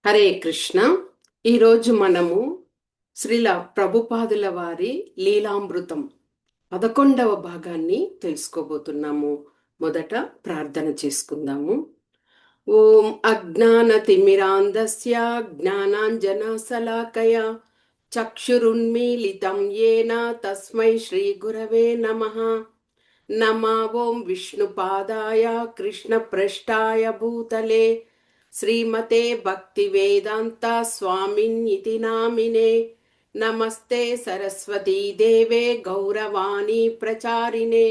హరే కృష్ణ. ఈరోజు మనము శ్రీల ప్రభుపాదుల వారి లీలామృతం 11వ భాగాన్ని తెలుసుకోబోతున్నాము. మొదట ప్రార్థన చేసుకుందాము. ఓం అజ్ఞానతిమిరాంధస్య జ్ఞానాంజనశలాకయ చక్షురున్మీలితం ఏన తస్మై శ్రీ గురవే నమః. నమో ఓం విష్ణుపాదాయ కృష్ణప్రష్టాయ భూతలే శ్రీమతే భక్తి వేదాంత స్వామిన్యితి నామినే. నమస్తే సరస్వతీ దేవే గౌరవాణి ప్రచారిణే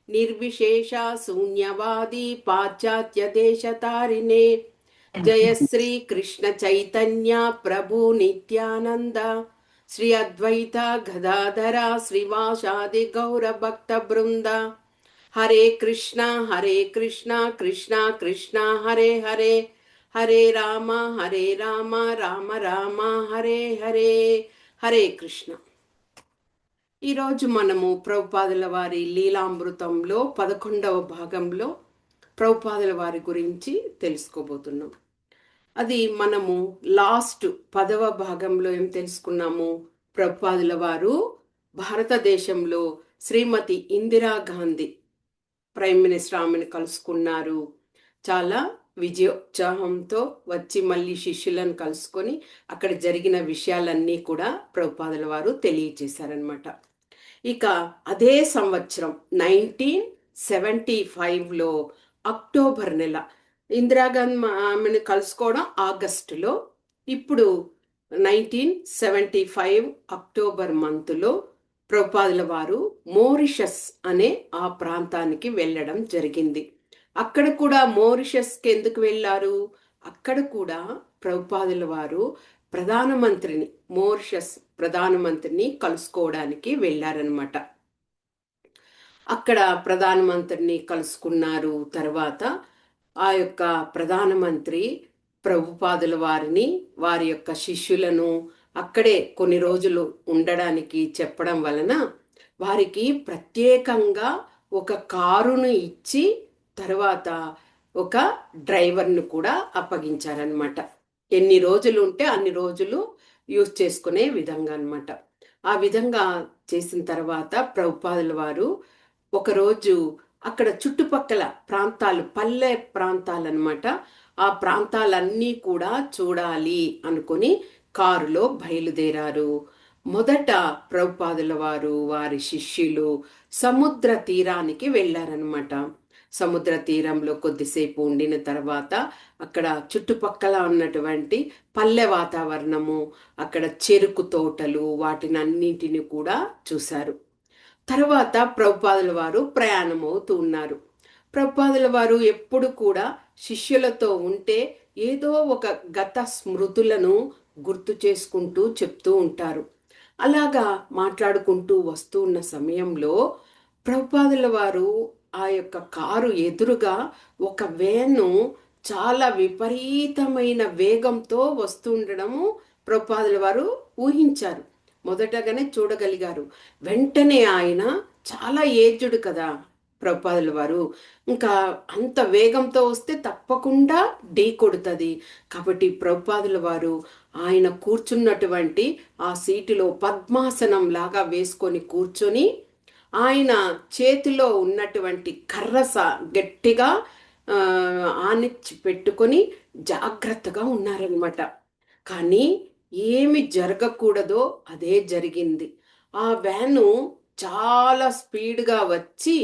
నిర్విశేష శూన్యవాది పాశ్చాత్య దేశతారిణే. జయ శ్రీ కృష్ణ చైతన్య ప్రభు నిత్యానంద శ్రీ అద్వైత గదాధర శ్రీవాసాది గౌర భక్త బృంద. హరే కృష్ణ కృష్ణ కృష్ణ హరే హరే, హరే రామ రామ రామ హరే హరే. హరే కృష్ణ. ఈరోజు మనము ప్రభుపాదుల వారి లీలామృతంలో 11వ భాగంలో ప్రభుపాదుల వారి గురించి తెలుసుకోబోతున్నాం. అది మనము లాస్ట్ 10వ భాగంలో ఏం తెలుసుకున్నాము? ప్రభుపాదుల వారు భారతదేశంలో శ్రీమతి ఇందిరాగాంధీ ప్రైమ్ మినిస్టర్ ఆమెను కలుసుకున్నారు. చాలా విజయోత్సాహంతో వచ్చి మళ్ళీ శిష్యులను కలుసుకొని అక్కడ జరిగిన విషయాలన్నీ కూడా ప్రభుపాదుల వారు తెలియజేశారనమాట. ఇక అదే సంవత్సరం 1975లో అక్టోబర్ నెల, ఇందిరాగాంధీ ఆమెను కలుసుకోవడం ఆగస్టులో, ఇప్పుడు 1975 అక్టోబర్ మంత్లో ప్రభుపాదుల వారు మోరిషస్ అనే ఆ ప్రాంతానికి వెళ్ళడం జరిగింది. అక్కడ కూడా మోరిషస్కి ఎందుకు వెళ్ళారు? అక్కడ కూడా ప్రభుపాదుల వారు ప్రధానమంత్రిని, మోరిషస్ ప్రధానమంత్రిని కలుసుకోవడానికి వెళ్ళారనమాట. అక్కడ ప్రధానమంత్రిని కలుసుకున్నారు. తర్వాత ఆ యొక్క ప్రధానమంత్రి ప్రభుపాదుల వారిని, వారి యొక్క శిష్యులను అక్కడే కొన్ని రోజులు ఉండడానికి చెప్పడం వలన వారికి ప్రత్యేకంగా ఒక కారును ఇచ్చి తర్వాత ఒక డ్రైవర్ను కూడా అప్పగించారనమాట. ఎన్ని రోజులు ఉంటే అన్ని రోజులు యూజ్ చేసుకునే విధంగా అనమాట. ఆ విధంగా చేసిన తర్వాత ప్రభుపాదుల వారు ఒకరోజు అక్కడ చుట్టుపక్కల ప్రాంతాలు, పల్లె ప్రాంతాలు అనమాట, ఆ ప్రాంతాలన్నీ కూడా చూడాలి అనుకుని కారులో బయలుదేరారు. మొదట ప్రభుపాదుల వారు వారి శిష్యులు సముద్ర తీరానికి వెళ్ళారనమాట. సముద్ర తీరంలో కొద్దిసేపు ఉండిన తర్వాత అక్కడ చుట్టుపక్కల ఉన్నటువంటి పల్లె వాతావరణము, అక్కడ చెరుకు తోటలు, వాటిని అన్నింటిని కూడా చూశారు. తర్వాత ప్రభుపాదుల వారు ప్రయాణం అవుతూ ఉన్నారు. ప్రభుపాదుల వారు ఎప్పుడు కూడా శిష్యులతో ఉంటే ఏదో ఒక గత స్మృతులను గుర్తు చేసుకుంటూ చెప్తూ ఉంటారు. అలాగా మాట్లాడుకుంటూ వస్తూ ఉన్న సమయంలో ప్రభుపాదుల వారు ఆ యొక్క కారు ఎదురుగా ఒక వేను చాలా విపరీతమైన వేగంతో వస్తూ ఉండడము ప్రభుపాదుల వారు ఊహించారు. మొదటగానే చూడగలిగారు. వెంటనే ఆయన చాలా ఏజ్డ్ కదా ప్రభుపాదుల వారు, ఇంకా అంత వేగంతో వస్తే తప్పకుండా ఢీ కొడుతుంది. కాబట్టి ప్రభుపాదుల వారు ఆయన కూర్చున్నటువంటి ఆ సీటులో పద్మాసనం లాగా వేసుకొని కూర్చొని ఆయన చేతిలో ఉన్నటువంటి కర్రస గట్టిగా ఆనిచ్చి పెట్టుకొని జాగ్రత్తగా ఉన్నారనమాట. కానీ ఏమి జరగకూడదో అదే జరిగింది. ఆ వ్యాను చాలా స్పీడ్గా వచ్చి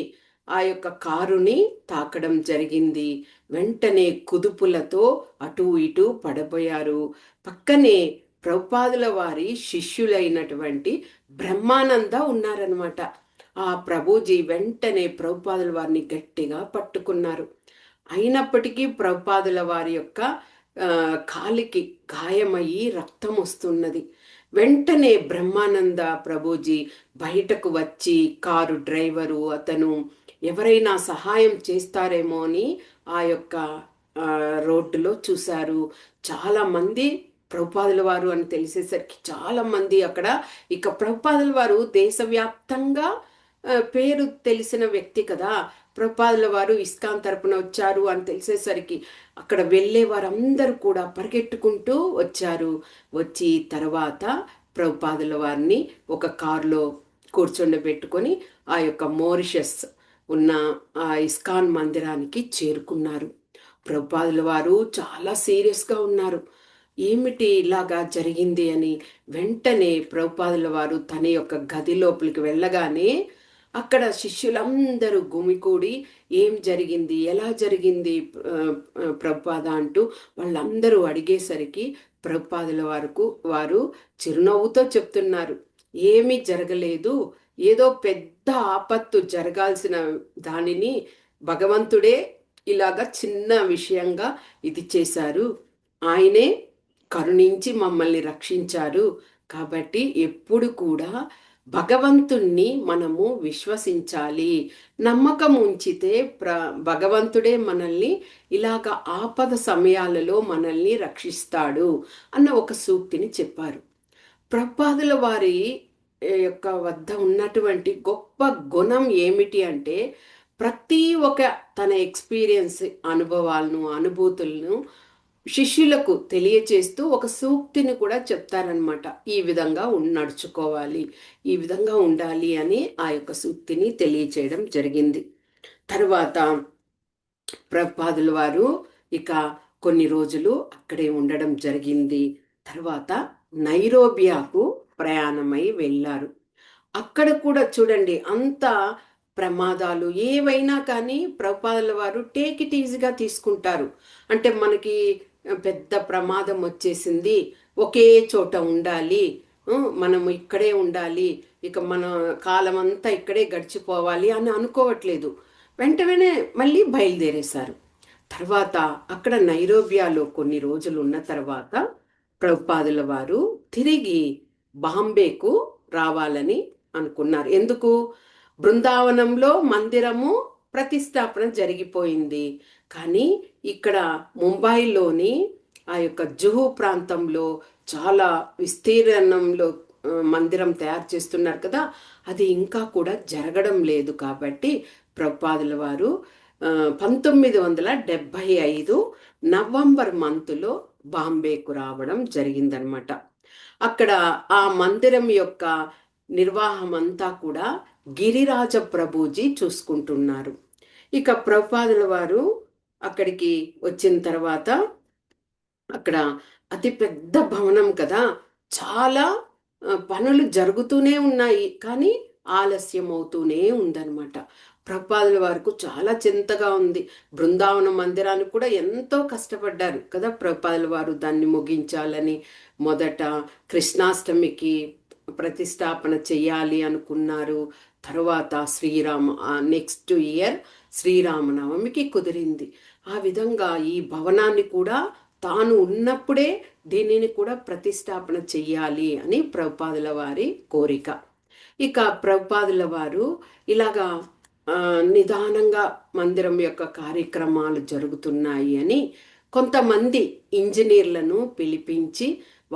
ఆ యొక్క కారుని తాకడం జరిగింది. వెంటనే కుదుపులతో అటు ఇటు పడబోయారు. పక్కనే ప్రభుపాదుల వారి శిష్యులైనటువంటి బ్రహ్మానంద ఉన్నారనమాట. ఆ ప్రభుజీ వెంటనే ప్రభుపాదుల వారిని గట్టిగా పట్టుకున్నారు. అయినప్పటికీ ప్రభుపాదుల వారి యొక్క కాలికి గాయమయ్యి రక్తం వస్తున్నది. వెంటనే బ్రహ్మానంద ప్రభుజీ బయటకు వచ్చి కారు డ్రైవరు అతను ఎవరైనా సహాయం చేస్తారేమో అని ఆ యొక్క రోడ్డులో చూశారు. చాలా మంది ప్రభుపాదుల వారు అని తెలిసేసరికి చాలా మంది అక్కడ, ఇక ప్రభుపాదుల వారు దేశవ్యాప్తంగా పేరు తెలిసిన వ్యక్తి కదా, ప్రభుపాదుల వారు ఇస్కాన్ తరపున వచ్చారు అని తెలిసేసరికి అక్కడ వెళ్ళే వారందరూ కూడా పరిగెట్టుకుంటూ వచ్చారు. వచ్చి తర్వాత ప్రభుపాదుల వారిని ఒక కారులో కూర్చొండబెట్టుకొని ఆ యొక్క మోరిషస్ ఉన్న ఆ ఇస్కాన్ మందిరానికి చేరుకున్నారు. ప్రభుపాదుల వారు చాలా సీరియస్గా ఉన్నారు. ఏమిటి ఇలాగా జరిగింది అని వెంటనే ప్రభుపాదుల వారు తన యొక్క గది లోపలికి వెళ్ళగానే అక్కడ శిష్యులందరూ గుమికూడి ఏం జరిగింది, ఎలా జరిగింది ప్రభుపాద అంటూ వాళ్ళందరూ అడిగేసరికి ప్రభుపాదుల వారు చిరునవ్వుతో చెప్తున్నారు, ఏమీ జరగలేదు, ఏదో పెద్ద ఆపత్తు జరగాల్సిన దానిని భగవంతుడే ఇలాగా చిన్న విషయంగా ఇది చేశారు. ఆయనే కరుణించి మమ్మల్ని రక్షించారు. కాబట్టి ఎప్పుడు కూడా భగవంతుణ్ణి మనము విశ్వసించాలి. నమ్మకం ఉంచితే భగవంతుడే మనల్ని ఇలాగ ఆపద సమయాలలో మనల్ని రక్షిస్తాడు అన్న ఒక సూక్తిని చెప్పారు. ప్రభుపాదుల వారి యొక్క వద్ద ఉన్నటువంటి గొప్ప గుణం ఏమిటి అంటే ప్రతి ఒక్క తన ఎక్స్పీరియన్స్ అనుభవాలను అనుభూతులను శిష్యులకు తెలియచేస్తూ ఒక సూక్తిని కూడా చెప్తారనమాట. ఈ విధంగా నడుచుకోవాలి, ఈ విధంగా ఉండాలి అని ఆ యొక్క సూక్తిని తెలియచేయడం జరిగింది. తర్వాత ప్రభుపాదుల వారు ఇక కొన్ని రోజులు అక్కడే ఉండడం జరిగింది. తర్వాత నైరోబియాకు ప్రయాణమై వెళ్ళారు. అక్కడ కూడా చూడండి అంత ప్రమాదాలు ఏవైనా కానీ ప్రభుపాదుల వారు టేక్ ఇట్ ఈజీగా తీసుకుంటారు. అంటే మనకి పెద్ద ప్రమాదం వచ్చేసింది, ఒకే చోట ఉండాలి, మనము ఇక్కడే ఉండాలి, ఇక మన కాలం అంతా ఇక్కడే గడిచిపోవాలి అని అనుకోవట్లేదు. వెంటనే మళ్ళీ బయలుదేరేశారు. తర్వాత అక్కడ నైరోబియాలో కొన్ని రోజులు ఉన్న తర్వాత ప్రభుపాదుల వారు తిరిగి బాంబేకు రావాలని అనుకున్నారు. ఎందుకు? బృందావనంలో మందిరము ప్రతిష్టాపన జరిగిపోయింది. కానీ ఇక్కడ ముంబైలోని ఆ యొక్క జుహు ప్రాంతంలో చాలా విస్తీర్ణంలో మందిరం తయారు చేస్తున్నారు కదా, అది ఇంకా కూడా జరగడం లేదు. కాబట్టి ప్రభుపాదుల వారు 1975 నవంబర్ మంత్లో బాంబేకు రావడం జరిగిందనమాట. అక్కడ ఆ మందిరం యొక్క నిర్వాహం అంతా కూడా గిరిరాజ ప్రభుజీ చూసుకుంటున్నారు. ఇక ప్రభుపాదుల వారు అక్కడికి వచ్చిన తర్వాత అక్కడ అతి పెద్ద భవనం కదా, చాలా పనులు జరుగుతూనే ఉన్నాయి, కానీ ఆలస్యం అవుతూనే ఉందన్నమాట. ప్రభుపాదుల వారికి చాలా చింతగా ఉంది. బృందావన మందిరానికి కూడా ఎంతో కష్టపడ్డారు కదా ప్రభుపాదుల వారు దాన్ని ముగించాలని. మొదట కృష్ణాష్టమికి ప్రతిష్టాపన చెయ్యాలి అనుకున్నారు. తర్వాత నెక్స్ట్ ఇయర్ శ్రీరామనవమికి కుదిరింది. ఆ విధంగా ఈ భవనాన్ని కూడా తాను ఉన్నప్పుడే దీనిని కూడా ప్రతిష్టాపన చెయ్యాలి అని ప్రభుపాదుల వారి కోరిక. ఇక ప్రభుపాదుల వారు ఇలాగా నిదానంగా మందిరం యొక్క కార్యక్రమాలు జరుగుతున్నాయి అని కొంతమంది ఇంజనీర్లను పిలిపించి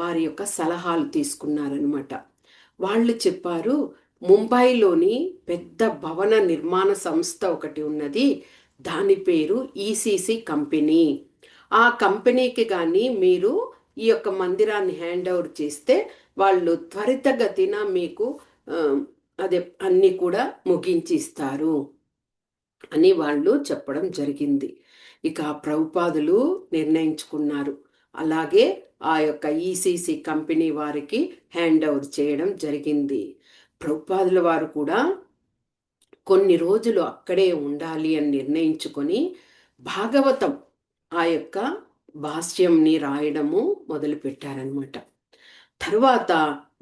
వారి యొక్క సలహాలు తీసుకున్నారనమాట. వాళ్ళు చెప్పారు, ముంబైలోని పెద్ద భవన నిర్మాణ సంస్థ ఒకటి ఉన్నది, దాని పేరు ఈసీసీ కంపెనీ. ఆ కంపెనీకి కానీ మీరు ఈ యొక్క మందిరాన్ని హ్యాండ్ ఓవర్ చేస్తే వాళ్ళు త్వరితగతిన మీకు అదే అన్నీ కూడా ముగించి ఇస్తారు అని వాళ్ళు చెప్పడం జరిగింది. ఇక ప్రభుపాదులు నిర్ణయించుకున్నారు. అలాగే ఆ యొక్క ఈసీసీ కంపెనీ వారికి హ్యాండ్ ఓవర్ చేయడం జరిగింది. ప్రభుపాదుల వారు కూడా కొన్ని రోజులు అక్కడే ఉండాలి అని నిర్ణయించుకొని భాగవతం ఆ యొక్క భాష్యంని రాయడము మొదలుపెట్టారనమాట. తర్వాత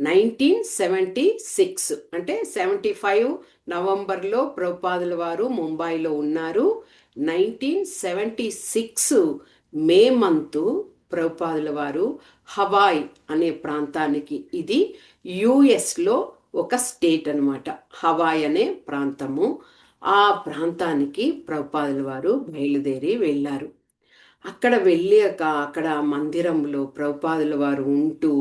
1976 అంటే 75 నవంబర్లో ప్రభుపాదుల వారు ముంబైలో ఉన్నారు. 1976 మే మంత్ ప్రభుపాదుల వారు హవాయ్ అనే ప్రాంతానికి, ఇది యుఎస్లో ఒక స్టేట్ అనమాట, హవాయ్ అనే ప్రాంతము, ఆ ప్రాంతానికి ప్రభుపాదుల వారు బయలుదేరి వెళ్ళారు. అక్కడ వెళ్ళాక అక్కడ మందిరంలో ప్రభుపాదుల వారు ఉంటూ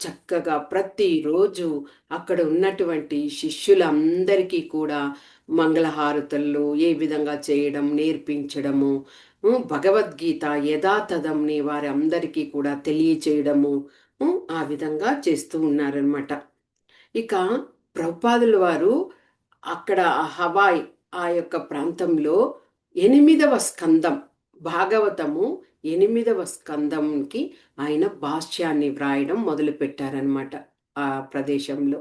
చక్కగా ప్రతిరోజు అక్కడ ఉన్నటువంటి శిష్యులందరికీ కూడా మంగళహారతుల్లో ఏ విధంగా చేయడం నేర్పించడము, భగవద్గీత యథాతథంని వారి అందరికీ కూడా తెలియచేయడము, ఆ విధంగా చేస్తూ ఉన్నారనమాట. ఇక ప్రభుపాదుల వారు అక్కడ హవాయ్ ఆ యొక్క ప్రాంతంలో 8వ స్కందం భాగవతము 8వ స్కందంకి ఆయన భాష్యాన్ని వ్రాయడం మొదలుపెట్టారనమాట ఆ ప్రదేశంలో.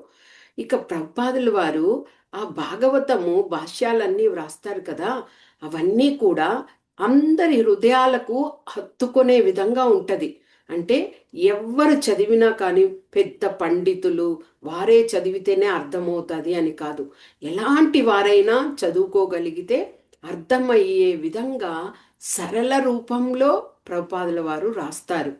ఇక ప్రభుపాదుల వారు ఆ భాగవతము భాష్యాలన్నీ వ్రాస్తారు కదా, అవన్నీ కూడా అందరి హృదయాలకు హత్తుకునే విధంగా ఉంటది. అంటే ఎవ్వరు చదివినా కానీ పెద్ద పండితులు వారే చదివితేనే అర్థమవుతుంది అని కాదు. ఎలాంటి వారైనా చదువుకోగలిగితే అర్థమయ్యే విధంగా సరళ రూపంలో ప్రభుపాదుల వారు రాస్తారు.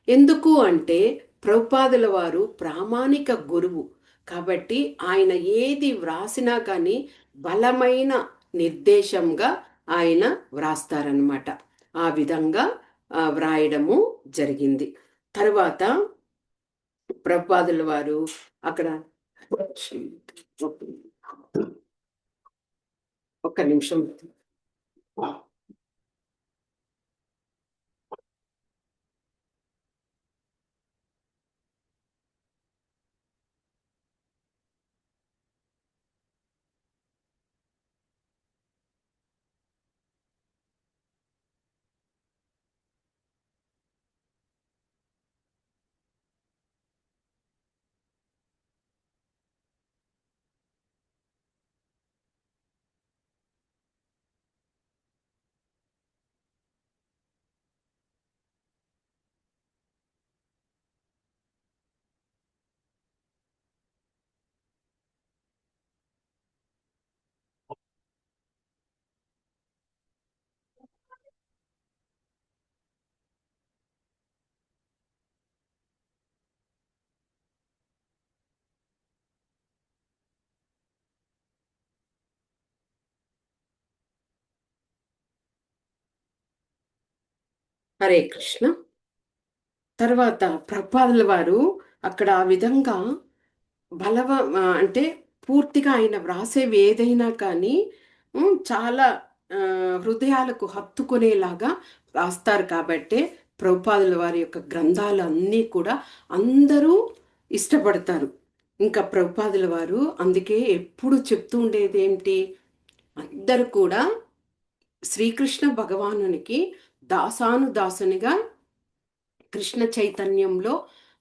ఎందుకు అంటే ప్రభుపాదుల వారు ప్రామాణిక గురువు కాబట్టి ఆయన ఏది వ్రాసినా కానీ బలమైన నిర్దేశంగా ఆయన వ్రాస్తారనమాట. ఆ విధంగా వ్రాయడము జరిగింది. తర్వాత ప్రభుపాదుల వారు అక్కడ ఒక్క నిమిషం. హరే కృష్ణ. తర్వాత ప్రభుపాదుల వారు అక్కడ ఆ విధంగా అంటే పూర్తిగా ఆయన వ్రాసేవి ఏదైనా కానీ చాలా హృదయాలకు హత్తుకునేలాగా రాస్తారు కాబట్టే ప్రభుపాదుల వారి యొక్క గ్రంథాలు అన్నీ కూడా అందరూ ఇష్టపడతారు. ఇంకా ప్రభుపాదుల వారు అందుకే ఎప్పుడు చెప్తూ ఉండేది ఏమిటి, అందరూ కూడా శ్రీకృష్ణ భగవానునికి దాసానుదాసునిగా కృష్ణ చైతన్యంలో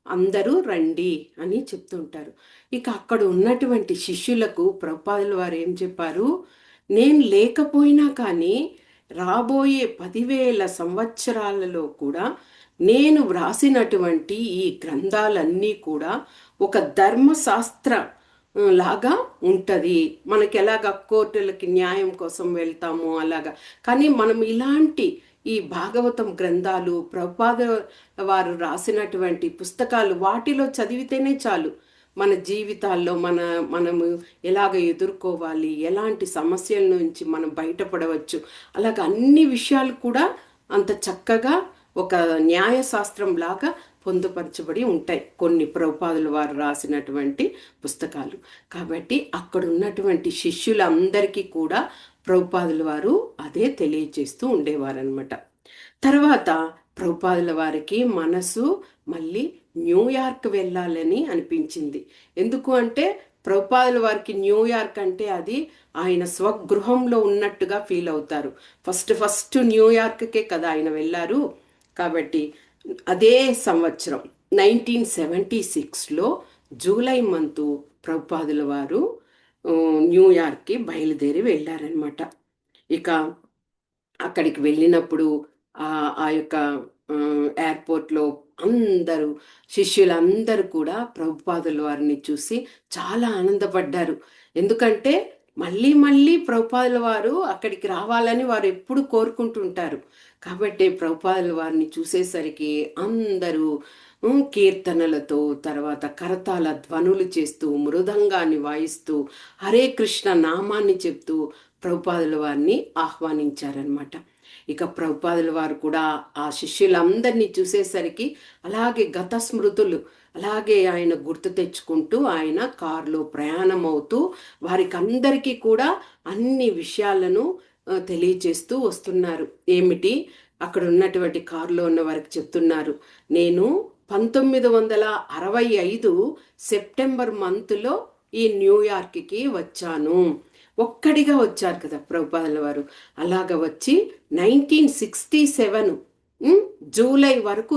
అందరూ రండి అని చెప్తుంటారు. ఇక అక్కడ ఉన్నటువంటి శిష్యులకు ప్రభుపాదుల వారు ఏం చెప్పారు, నేను లేకపోయినా కానీ రాబోయే 10,000 సంవత్సరాలలో కూడా నేను వ్రాసినటువంటి ఈ గ్రంథాలన్నీ కూడా ఒక ధర్మశాస్త్ర లాగా ఉంటుంది. మనకి ఎలాగ కోర్టులకి న్యాయం కోసం వెళ్తాము అలాగా, కానీ మనం ఇలాంటి ఈ భాగవతం గ్రంథాలు ప్రభుపాద వారు రాసినటువంటి పుస్తకాలు వాటిలో చదివితేనే చాలు మన జీవితాల్లో మనము ఎలాగ ఎదుర్కోవాలి, ఎలాంటి సమస్యల నుంచి మనం బయటపడవచ్చు, అలాగ అన్ని విషయాలు కూడా అంత చక్కగా ఒక న్యాయశాస్త్రం లాగా పొందుపరచబడి ఉంటాయి కొన్ని ప్రభుపాదుల వారు రాసినటువంటి పుస్తకాలు. కాబట్టి అక్కడ ఉన్నటువంటి శిష్యులందరికీ కూడా ప్రభుపాదుల వారు అదే తెలియచేస్తూ ఉండేవారనమాట. తర్వాత ప్రభుపాదుల వారికి మనసు మళ్ళీ న్యూయార్క్ వెళ్ళాలని అనిపించింది. ఎందుకు అంటే ప్రభుపాదుల వారికి న్యూయార్క్ అంటే అది ఆయన స్వగృహంలో ఉన్నట్టుగా ఫీల్ అవుతారు. ఫస్ట్ న్యూయార్క్కే కదా ఆయన వెళ్ళారు. కాబట్టి అదే సంవత్సరం 1976లో జూలై మంతు ప్రభుపాదుల వారు న్యూయార్క్కి బయలుదేరి వెళ్ళారనమాట. ఇక అక్కడికి వెళ్ళినప్పుడు ఆ యొక్క ఎయిర్పోర్ట్లో అందరూ శిష్యులందరూ కూడా ప్రభుపాదుల వారిని చూసి చాలా ఆనందపడ్డారు. ఎందుకంటే మళ్ళీ మళ్ళీ ప్రభుపాదుల వారు అక్కడికి రావాలని వారు ఎప్పుడు కోరుకుంటుంటారు. కాబట్టి ప్రభుపాదుల వారిని చూసేసరికి అందరూ కీర్తనలతో తర్వాత కరతాళ ధ్వనులు చేస్తూ మృదంగాన్ని వాయిస్తూ హరే కృష్ణ నామాన్ని చెప్తూ ప్రభుపాదుల వారిని ఆహ్వానించారనమాట. ఇక ప్రభుపాదుల వారు కూడా ఆ శిష్యులందరినీ చూసేసరికి అలాగే గత స్మృతులు అలాగే ఆయన గుర్తు తెచ్చుకుంటూ ఆయన కారులో ప్రయాణం అవుతూ వారికి అందరికీ కూడా అన్ని విషయాలను తెలియచేస్తూ వస్తున్నారు. ఏమిటి అక్కడ ఉన్నటువంటి కారులో ఉన్న వారికి చెప్తున్నారు, నేను 1965 సెప్టెంబర్ మంత్లో ఈ న్యూయార్క్కి వచ్చాను. ఒక్కడిగా వచ్చారు కదా ప్రభుపాదుల వారు. అలాగ వచ్చి 1967 జూలై వరకు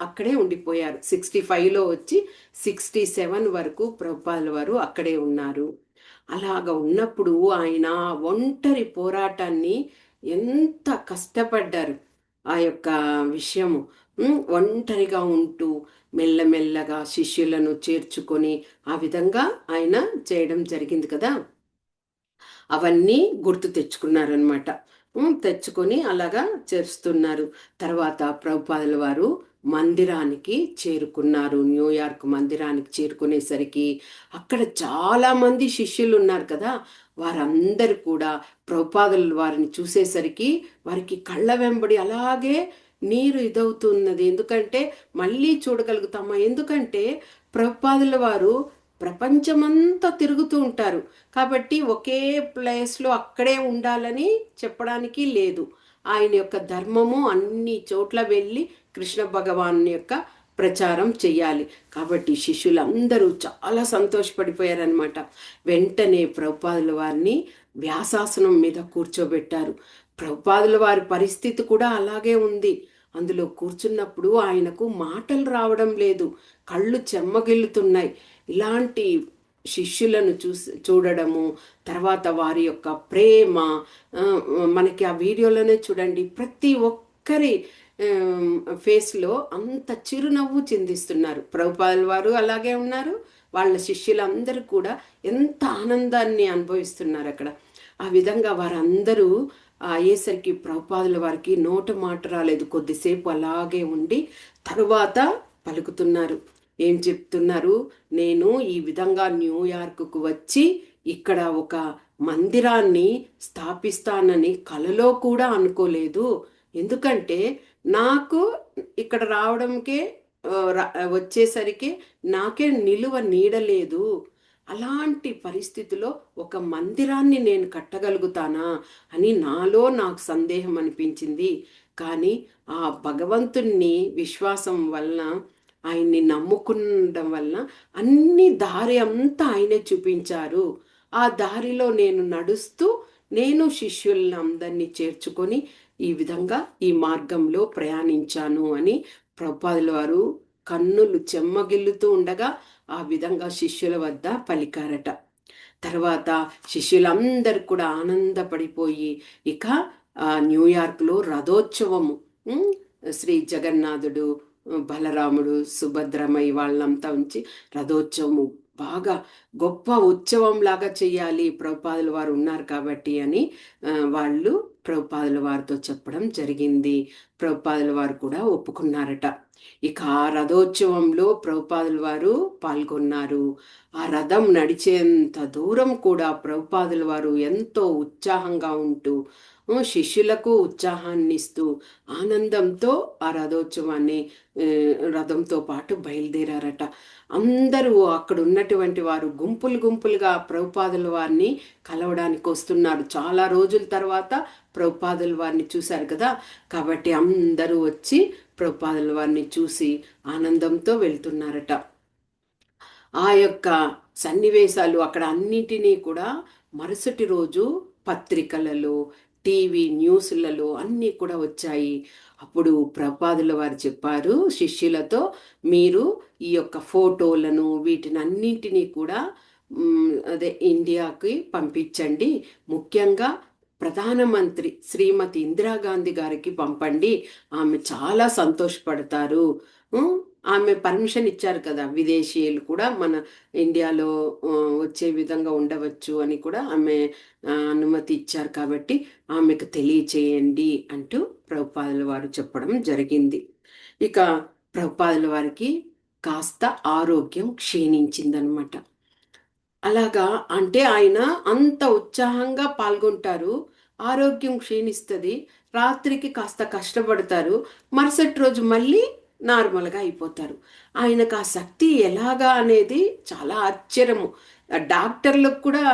అక్కడే ఉండిపోయారు. 65లో వచ్చి 67 వరకు ప్రభుపాదుల వారు అక్కడే ఉన్నారు. అలాగ ఉన్నప్పుడు ఆయన ఒంటరి పోరాటాన్ని ఎంత కష్టపడ్డారు. ఆ యొక్క విషయము ఒంటరిగా ఉంటూ మెల్లమెల్లగా శిష్యులను చేర్చుకొని ఆ విధంగా ఆయన చేయడం జరిగింది కదా. అవన్నీ గుర్తు తెచ్చుకున్నారనమాట. తెచ్చుకొని అలాగా చేస్తున్నారు. తర్వాత ప్రభుపాదుల వారు మందిరానికి చేరుకున్నారు. న్యూయార్క్ మందిరానికి చేరుకునేసరికి అక్కడ చాలా మంది శిష్యులు ఉన్నారు కదా. వారందరూ కూడా ప్రభుపాదుల వారిని చూసేసరికి వారికి కళ్ళ వెంబడి అలాగే నీరు ఇదవుతున్నది. ఎందుకంటే మళ్ళీ చూడగలుగుతామా? ఎందుకంటే ప్రభుపాదుల వారు ప్రపంచమంతా తిరుగుతూ ఉంటారు కాబట్టి ఒకే ప్లేస్లో అక్కడే ఉండాలని చెప్పడానికి లేదు. ఆయన యొక్క ధర్మము అన్ని చోట్ల వెళ్ళి కృష్ణ భగవాన్ యొక్క ప్రచారం చెయ్యాలి. కాబట్టి శిష్యులందరూ చాలా సంతోషపడిపోయారనమాట. వెంటనే ప్రభుపాదుల వారిని వ్యాసాసనం మీద కూర్చోబెట్టారు. ప్రభుపాదుల వారి పరిస్థితి కూడా అలాగే ఉంది. అందులో కూర్చున్నప్పుడు ఆయనకు మాటలు రావడం లేదు, కళ్ళు చెమ్మగిల్లుతున్నాయి. ఇలాంటి శిష్యులను చూడడము, తర్వాత వారి యొక్క ప్రేమ మనకి ఆ వీడియోలోనే చూడండి. ప్రతి ఒక్కరి ఫేస్లో అంత చిరునవ్వు చిందిస్తున్నారు. ప్రభుపాదుల వారు అలాగే ఉన్నారు, వాళ్ళ శిష్యులందరూ కూడా ఎంత ఆనందాన్ని అనుభవిస్తున్నారు అక్కడ. ఆ విధంగా వారందరూ అయ్యేసరికి ప్రభుపాదుల వారికి నోట మాట రాలేదు. కొద్దిసేపు అలాగే ఉండి తరువాత పలుకుతున్నారు. ఏం చెప్తున్నారు? నేను ఈ విధంగా న్యూయార్క్కు వచ్చి ఇక్కడ ఒక మందిరాన్ని స్థాపిస్తానని కలలో కూడా అనుకోలేదు. ఎందుకంటే నాకు ఇక్కడ రావడంకే వచ్చేసరికి నాకే నిలువ నీడలేదు. అలాంటి పరిస్థితిలో ఒక మందిరాన్ని నేను కట్టగలుగుతానా అని నాకు సందేహం అనిపించింది. కానీ ఆ భగవంతుణ్ణి విశ్వాసం వలన, ఆయన్ని నమ్ముకుండడం వలన అన్ని దారి అంతా ఆయనే చూపించారు. ఆ దారిలో నేను నడుస్తూ నేను శిష్యులను అందరినీ చేర్చుకొని ఈ విధంగా ఈ మార్గంలో ప్రయాణించాను అని ప్రభుపాదుల వారు కన్నులు చెమ్మగిల్లుతూ ఉండగా ఆ విధంగా శిష్యుల వద్ద పలికారట. తర్వాత శిష్యులందరూ కూడా ఆనందపడిపోయి ఇక న్యూయార్క్లో రథోత్సవము, శ్రీ జగన్నాథుడు, బలరాముడు, సుభద్రమయ్య వాళ్ళంతా ఉంచి రథోత్సవము బాగా గొప్ప ఉత్సవం లాగా చెయ్యాలి, ప్రభుపాదుల వారు ఉన్నారు కాబట్టి అని వాళ్ళు ప్రభుపాదుల వారితో చెప్పడం జరిగింది. ప్రభుపాదుల వారు కూడా ఒప్పుకున్నారట. ఇక ఆ రథోత్సవంలో ప్రభుపాదుల వారు పాల్గొన్నారు. ఆ రథం నడిచేంత దూరం కూడా ప్రభుపాదుల వారు ఎంతో ఉత్సాహంగా ఉంటూ శిష్యులకు ఉత్సాహాన్ని ఇస్తూ ఆనందంతో ఆ రథోత్సవాన్ని రథంతో పాటు బయలుదేరారట. అందరూ అక్కడ ఉన్నటువంటి వారు గుంపులు గుంపులుగా ప్రభుపాదుల వారిని కలవడానికి వస్తున్నారు. చాలా రోజుల తర్వాత ప్రభుపాదుల వారిని చూశారు కదా, కాబట్టి అందరూ వచ్చి ప్రభుపాదుల వారిని చూసి ఆనందంతో వెళ్తున్నారట. ఆ యొక్క సన్నివేశాలు అక్కడ అన్నింటినీ కూడా మరుసటి రోజు పత్రికలలో, టీవీ న్యూస్లలో అన్నీ కూడా వచ్చాయి. అప్పుడు ప్రభుపాదుల వారు చెప్పారు శిష్యులతో, మీరు ఈ యొక్క ఫోటోలను వీటిని అన్నింటినీ కూడా ఇండియాకి పంపించండి. ముఖ్యంగా ప్రధానమంత్రి శ్రీమతి ఇందిరాగాంధీ గారికి పంపండి, ఆమె చాలా సంతోషపడతారు. ఆమె పర్మిషన్ ఇచ్చారు కదా, విదేశీయులు కూడా మన ఇండియాలో వచ్చే విధంగా ఉండవచ్చు అని కూడా ఆమె అనుమతి ఇచ్చారు. కాబట్టి ఆమెకు తెలియచేయండి అంటూ ప్రభుపాదుల వారు చెప్పడం జరిగింది. ఇక ప్రభుపాదుల వారికి కాస్త ఆరోగ్యం క్షీణించిందనమాట. అలాగా అంటే ఆయన అంత ఉత్సాహంగా పాల్గొంటారు, ఆరోగ్యం క్షీణిస్తుంది, రాత్రికి కాస్త కష్టపడతారు, మరుసటి రోజు మళ్ళీ నార్మల్గా అయిపోతారు. ఆయనకు ఆ శక్తి ఎలాగా అనేది చాలా ఆశ్చర్యము. డాక్టర్లకు కూడా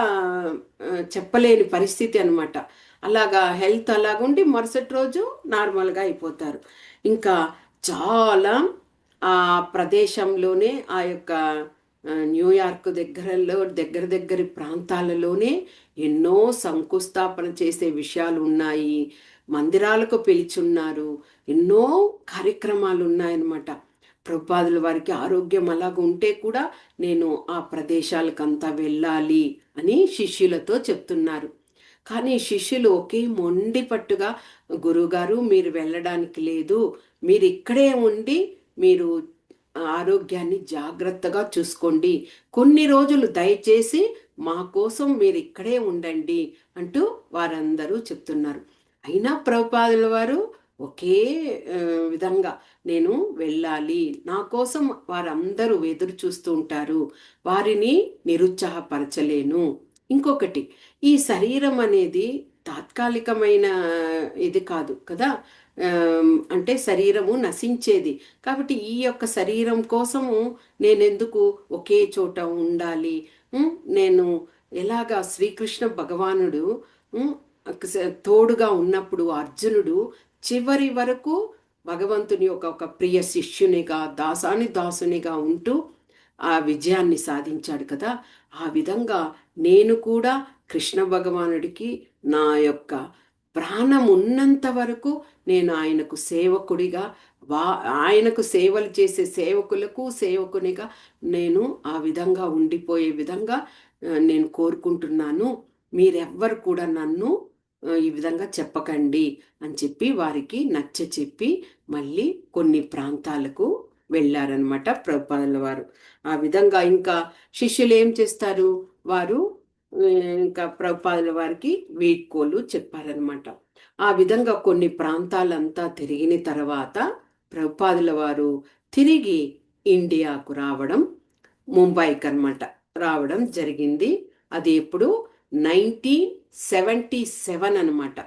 చెప్పలేని పరిస్థితి అనమాట. అలాగా హెల్త్ అలాగుండి మరుసటి రోజు నార్మల్గా అయిపోతారు. ఇంకా చాలా ఆ ప్రదేశంలోనే ఆ యొక్క న్యూయార్క్ దగ్గరలో దగ్గరి ప్రాంతాలలోనే ఎన్నో శంకుస్థాపన చేసే విషయాలు ఉన్నాయి. మందిరాలకు పిలిచున్నారు. ఎన్నో కార్యక్రమాలు ఉన్నాయన్నమాట. ప్రభుపాదుల వారికి ఆరోగ్యం అలాగ ఉంటే కూడా నేను ఆ ప్రదేశాలకంతా వెళ్ళాలి అని శిష్యులతో చెప్తున్నారు. కానీ శిష్యులు ఒకే మొండి పట్టుగా, గురువుగారు మీరు వెళ్ళడానికి లేదు, మీరు ఇక్కడే ఉండి మీరు ఆరోగ్యాన్ని జాగ్రత్తగా చూసుకోండి, కొన్ని రోజులు దయచేసి మా కోసం మీరు ఇక్కడే ఉండండి అంటూ వారందరూ చెప్తున్నారు. అయినా ప్రభుపాదుల వారు ఒకే విధంగా నేను వెళ్ళాలి, నా కోసం వారందరూ ఎదురు చూస్తూ ఉంటారు, వారిని నిరుత్సాహపరచలేను. ఇంకొకటి, ఈ శరీరం అనేది తాత్కాలికమైన ఇది కాదు కదా, అంటే శరీరము నశించేది. కాబట్టి ఈ యొక్క శరీరం కోసము నేనెందుకు ఒకే చోట ఉండాలి? నేను ఎలాగా శ్రీకృష్ణ భగవానుడు తోడుగా ఉన్నప్పుడు అర్జునుడు చివరి వరకు భగవంతుని ఒక ప్రియ శిష్యునిగా, దాసునిగా ఉంటూ ఆ విజయాన్ని సాధించాడు కదా. ఆ విధంగా నేను కూడా కృష్ణ భగవానుడికి నా యొక్క ప్రాణం ఉన్నంత వరకు నేను ఆయనకు సేవకుడిగా, ఆయనకు సేవలు చేసే సేవకునిగా నేను ఆ విధంగా ఉండిపోయే విధంగా నేను కోరుకుంటున్నాను. మీరెవ్వరు కూడా నన్ను ఈ విధంగా చెప్పకండి అని చెప్పి వారికి నచ్చ చెప్పి మళ్ళీ కొన్ని ప్రాంతాలకు వెళ్ళారనమాట ప్రభుపాదుల వారు. ఆ విధంగా ఇంకా శిష్యులు ఏం చేస్తారు, వారు ఇంకా ప్రభుపాదుల వారికి వీడ్కోలు చెప్పారనమాట. ఆ విధంగా కొన్ని ప్రాంతాలంతా తిరిగిన తర్వాత ప్రభుపాదుల వారు తిరిగి ఇండియాకు రావడం, ముంబైకి అనమాట రావడం జరిగింది. అది ఎప్పుడు 1977 అనమాట.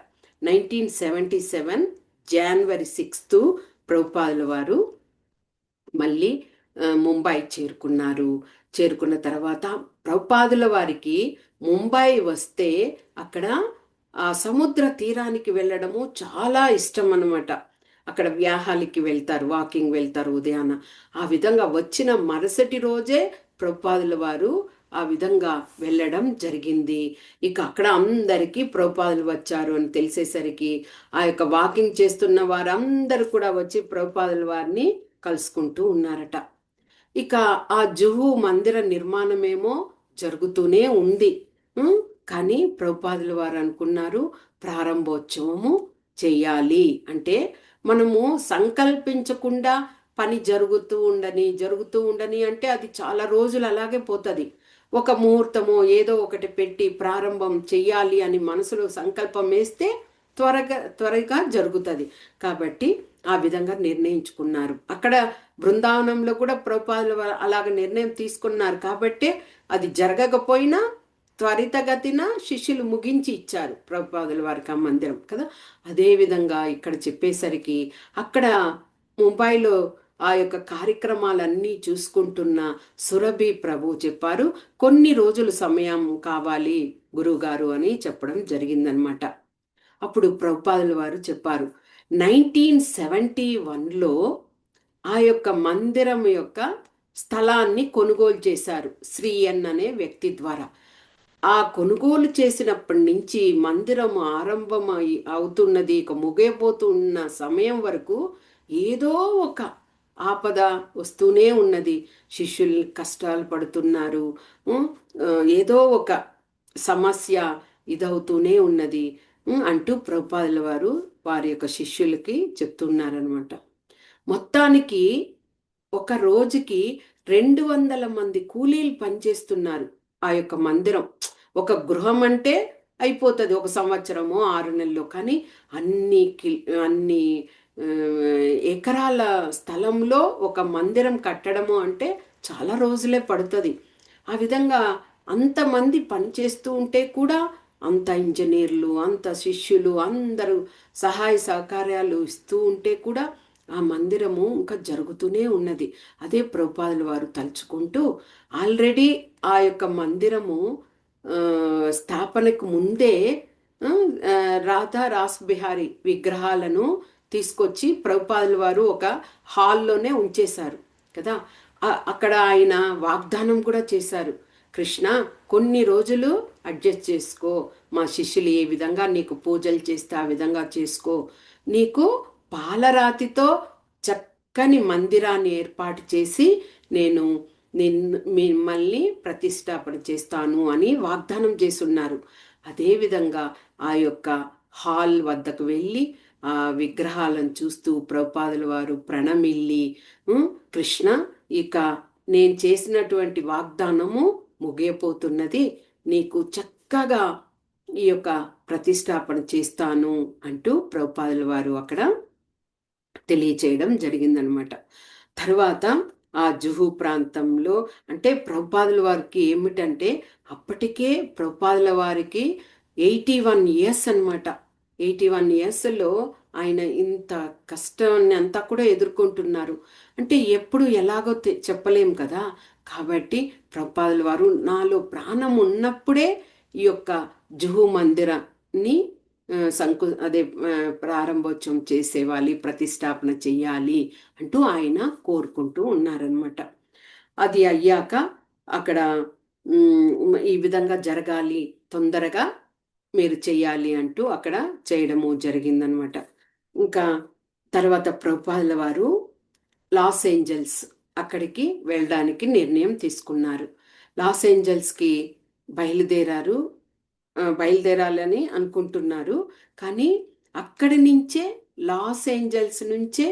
1977 జనవరి 6 ప్రభుపాదుల వారు మళ్ళీ ముంబై చేరుకున్నారు. చేరుకున్న తర్వాత ప్రభుపాదుల వారికి ముంబై వస్తే అక్కడ ఆ సముద్ర తీరానికి వెళ్ళడము చాలా ఇష్టం అన్నమాట. అక్కడ వ్యాహాలకి వెళ్తారు, వాకింగ్ వెళ్తారు ఉదయాన. ఆ విధంగా వచ్చిన మరుసటి రోజే ప్రభుపాదుల వారు ఆ విధంగా వెళ్ళడం జరిగింది. ఇక అక్కడ అందరికీ ప్రభుపాదులు వచ్చారు అని తెలిసేసరికి ఆ యొక్క వాకింగ్ చేస్తున్న వారందరూ కూడా వచ్చి ప్రభుపాదుల వారిని కలుసుకుంటూ ఉన్నారట. ఇక ఆ జుహు మందిర నిర్మాణమేమో జరుగుతూనే ఉంది. కానీ ప్రభుపాదుల వారు అనుకున్నారు, ప్రారంభోత్సవము చెయ్యాలి అంటే మనము సంకల్పించకుండా పని జరుగుతూ ఉండని అంటే అది చాలా రోజులు అలాగే పోతుంది. ఒక ముహూర్తమో ఏదో ఒకటి పెట్టి ప్రారంభం చెయ్యాలి అని మనసులో సంకల్పం వేస్తే త్వరగా జరుగుతుంది. కాబట్టి ఆ విధంగా నిర్ణయించుకున్నారు. అక్కడ బృందావనంలో కూడా ప్రభుపాదుల అలాగ నిర్ణయం తీసుకున్నారు. కాబట్టి అది జరగకపోయినా త్వరితగతిన శిష్యులు ముగించి ఇచ్చారు ప్రభుపాదుల వారికి ఆ మందిరం కదా. అదేవిధంగా ఇక్కడ చెప్పేసరికి అక్కడ ముంబైలో ఆ యొక్క కార్యక్రమాలన్నీ చూసుకుంటున్న సురభి ప్రభు చెప్పారు, కొన్ని రోజులు సమయం కావాలి గురువుగారు అని చెప్పడం జరిగిందనమాట. అప్పుడు ప్రభుపాదుల వారు చెప్పారు, 1971లో ఆ యొక్క మందిరం యొక్క స్థలాన్ని కొనుగోలు చేశారు శ్రీఎన్ అనే వ్యక్తి ద్వారా. ఆ కొనుగోలు చేసినప్పటి నుంచి మందిరం ఆరంభం అవుతున్నది, ఇక ముగిపోతున్న సమయం వరకు ఏదో ఒక ఆపద వస్తూనే ఉన్నది. శిష్యులు కష్టాలు పడుతున్నారు, ఏదో ఒక సమస్య ఇదవుతూనే ఉన్నది అంటూ ప్రభుపాదుల వారు వారి యొక్క శిష్యులకి చెప్తున్నారనమాట. మొత్తానికి ఒక రోజుకి 200 మంది కూలీలు పనిచేస్తున్నారు. ఆ యొక్క మందిరం ఒక గృహం అంటే అయిపోతుంది ఒక సంవత్సరమో 6 నెలల్లో, కానీ అన్ని ఎకరాల స్థలంలో ఒక మందిరం కట్టడము అంటే చాలా రోజులే పడుతుంది. ఆ విధంగా అంతమంది పనిచేస్తూ ఉంటే కూడా అంత ఇంజనీర్లు, అంత శిష్యులు అందరూ సహాయ సహకార్యాలు ఇస్తూ ఉంటే కూడా ఆ మందిరము ఇంకా జరుగుతూనే ఉన్నది. అదే ప్రభుపాదుల వారు తలుచుకుంటూ ఆల్రెడీ ఆ యొక్క మందిరము స్థాపనకు ముందే రాధా రాస్ బిహారీ విగ్రహాలను తీసుకొచ్చి ప్రభుపాదుల వారు ఒక హాల్లోనే ఉంచేశారు కదా. అక్కడ ఆయన వాగ్దానం కూడా చేశారు, కృష్ణ కొన్ని రోజులు అడ్జస్ట్ చేసుకో, మా శిష్యులు ఏ విధంగా నీకు పూజలు చేస్తే ఆ విధంగా చేసుకో, నీకు పాలరాతితో చక్కని మందిరాన్ని ఏర్పాటు చేసి నేను మిమ్మల్ని ప్రతిష్టాపన చేస్తాను అని వాగ్దానం చేసున్నారు. అదేవిధంగా ఆ యొక్క హాల్ వద్దకు వెళ్ళి ఆ విగ్రహాలను చూస్తూ ప్రభుపాదుల వారు ప్రణమిల్లి, కృష్ణ ఇక నేను చేసినటువంటి వాగ్దానము ముగియపోతున్నది, నీకు చక్కగా ఈ యొక్క ప్రతిష్టాపన చేస్తాను అంటూ ప్రభుపాదుల వారు అక్కడ తెలియచేయడం జరిగిందనమాట. తర్వాత ఆ జుహు ప్రాంతంలో అంటే ప్రభుపాదుల వారికి ఏమిటంటే అప్పటికే ప్రభుపాదుల వారికి 81 ఇయర్స్ అనమాట. 81 ఇయర్స్లో ఆయన ఇంత కష్టాన్ని అంతా కూడా ఎదుర్కొంటున్నారు. అంటే ఎప్పుడు ఎలాగో చెప్పలేం కదా. కాబట్టి ప్రభుపాదుల వారు నాలో ప్రాణం ఉన్నప్పుడే ఈ యొక్క జుహు మందిరాన్ని ప్రారంభోత్సవం చేసేవాలి, ప్రతిష్టాపన చెయ్యాలి అంటూ ఆయన కోరుకుంటూ ఉన్నారనమాట. అది అయ్యాక అక్కడ ఈ విధంగా జరగాలి, తొందరగా మీరు చెయ్యాలి అంటూ అక్కడ చేయడము జరిగిందనమాట. ఇంకా తర్వాత ప్రభుపాదుల వారు లాస్ ఏంజల్స్ అక్కడికి వెళ్ళడానికి నిర్ణయం తీసుకున్నారు. లాస్ ఏంజల్స్కి బయలుదేరాలని అనుకుంటున్నారు. కానీ అక్కడి నుంచే లాస్ ఏంజల్స్ నుంచే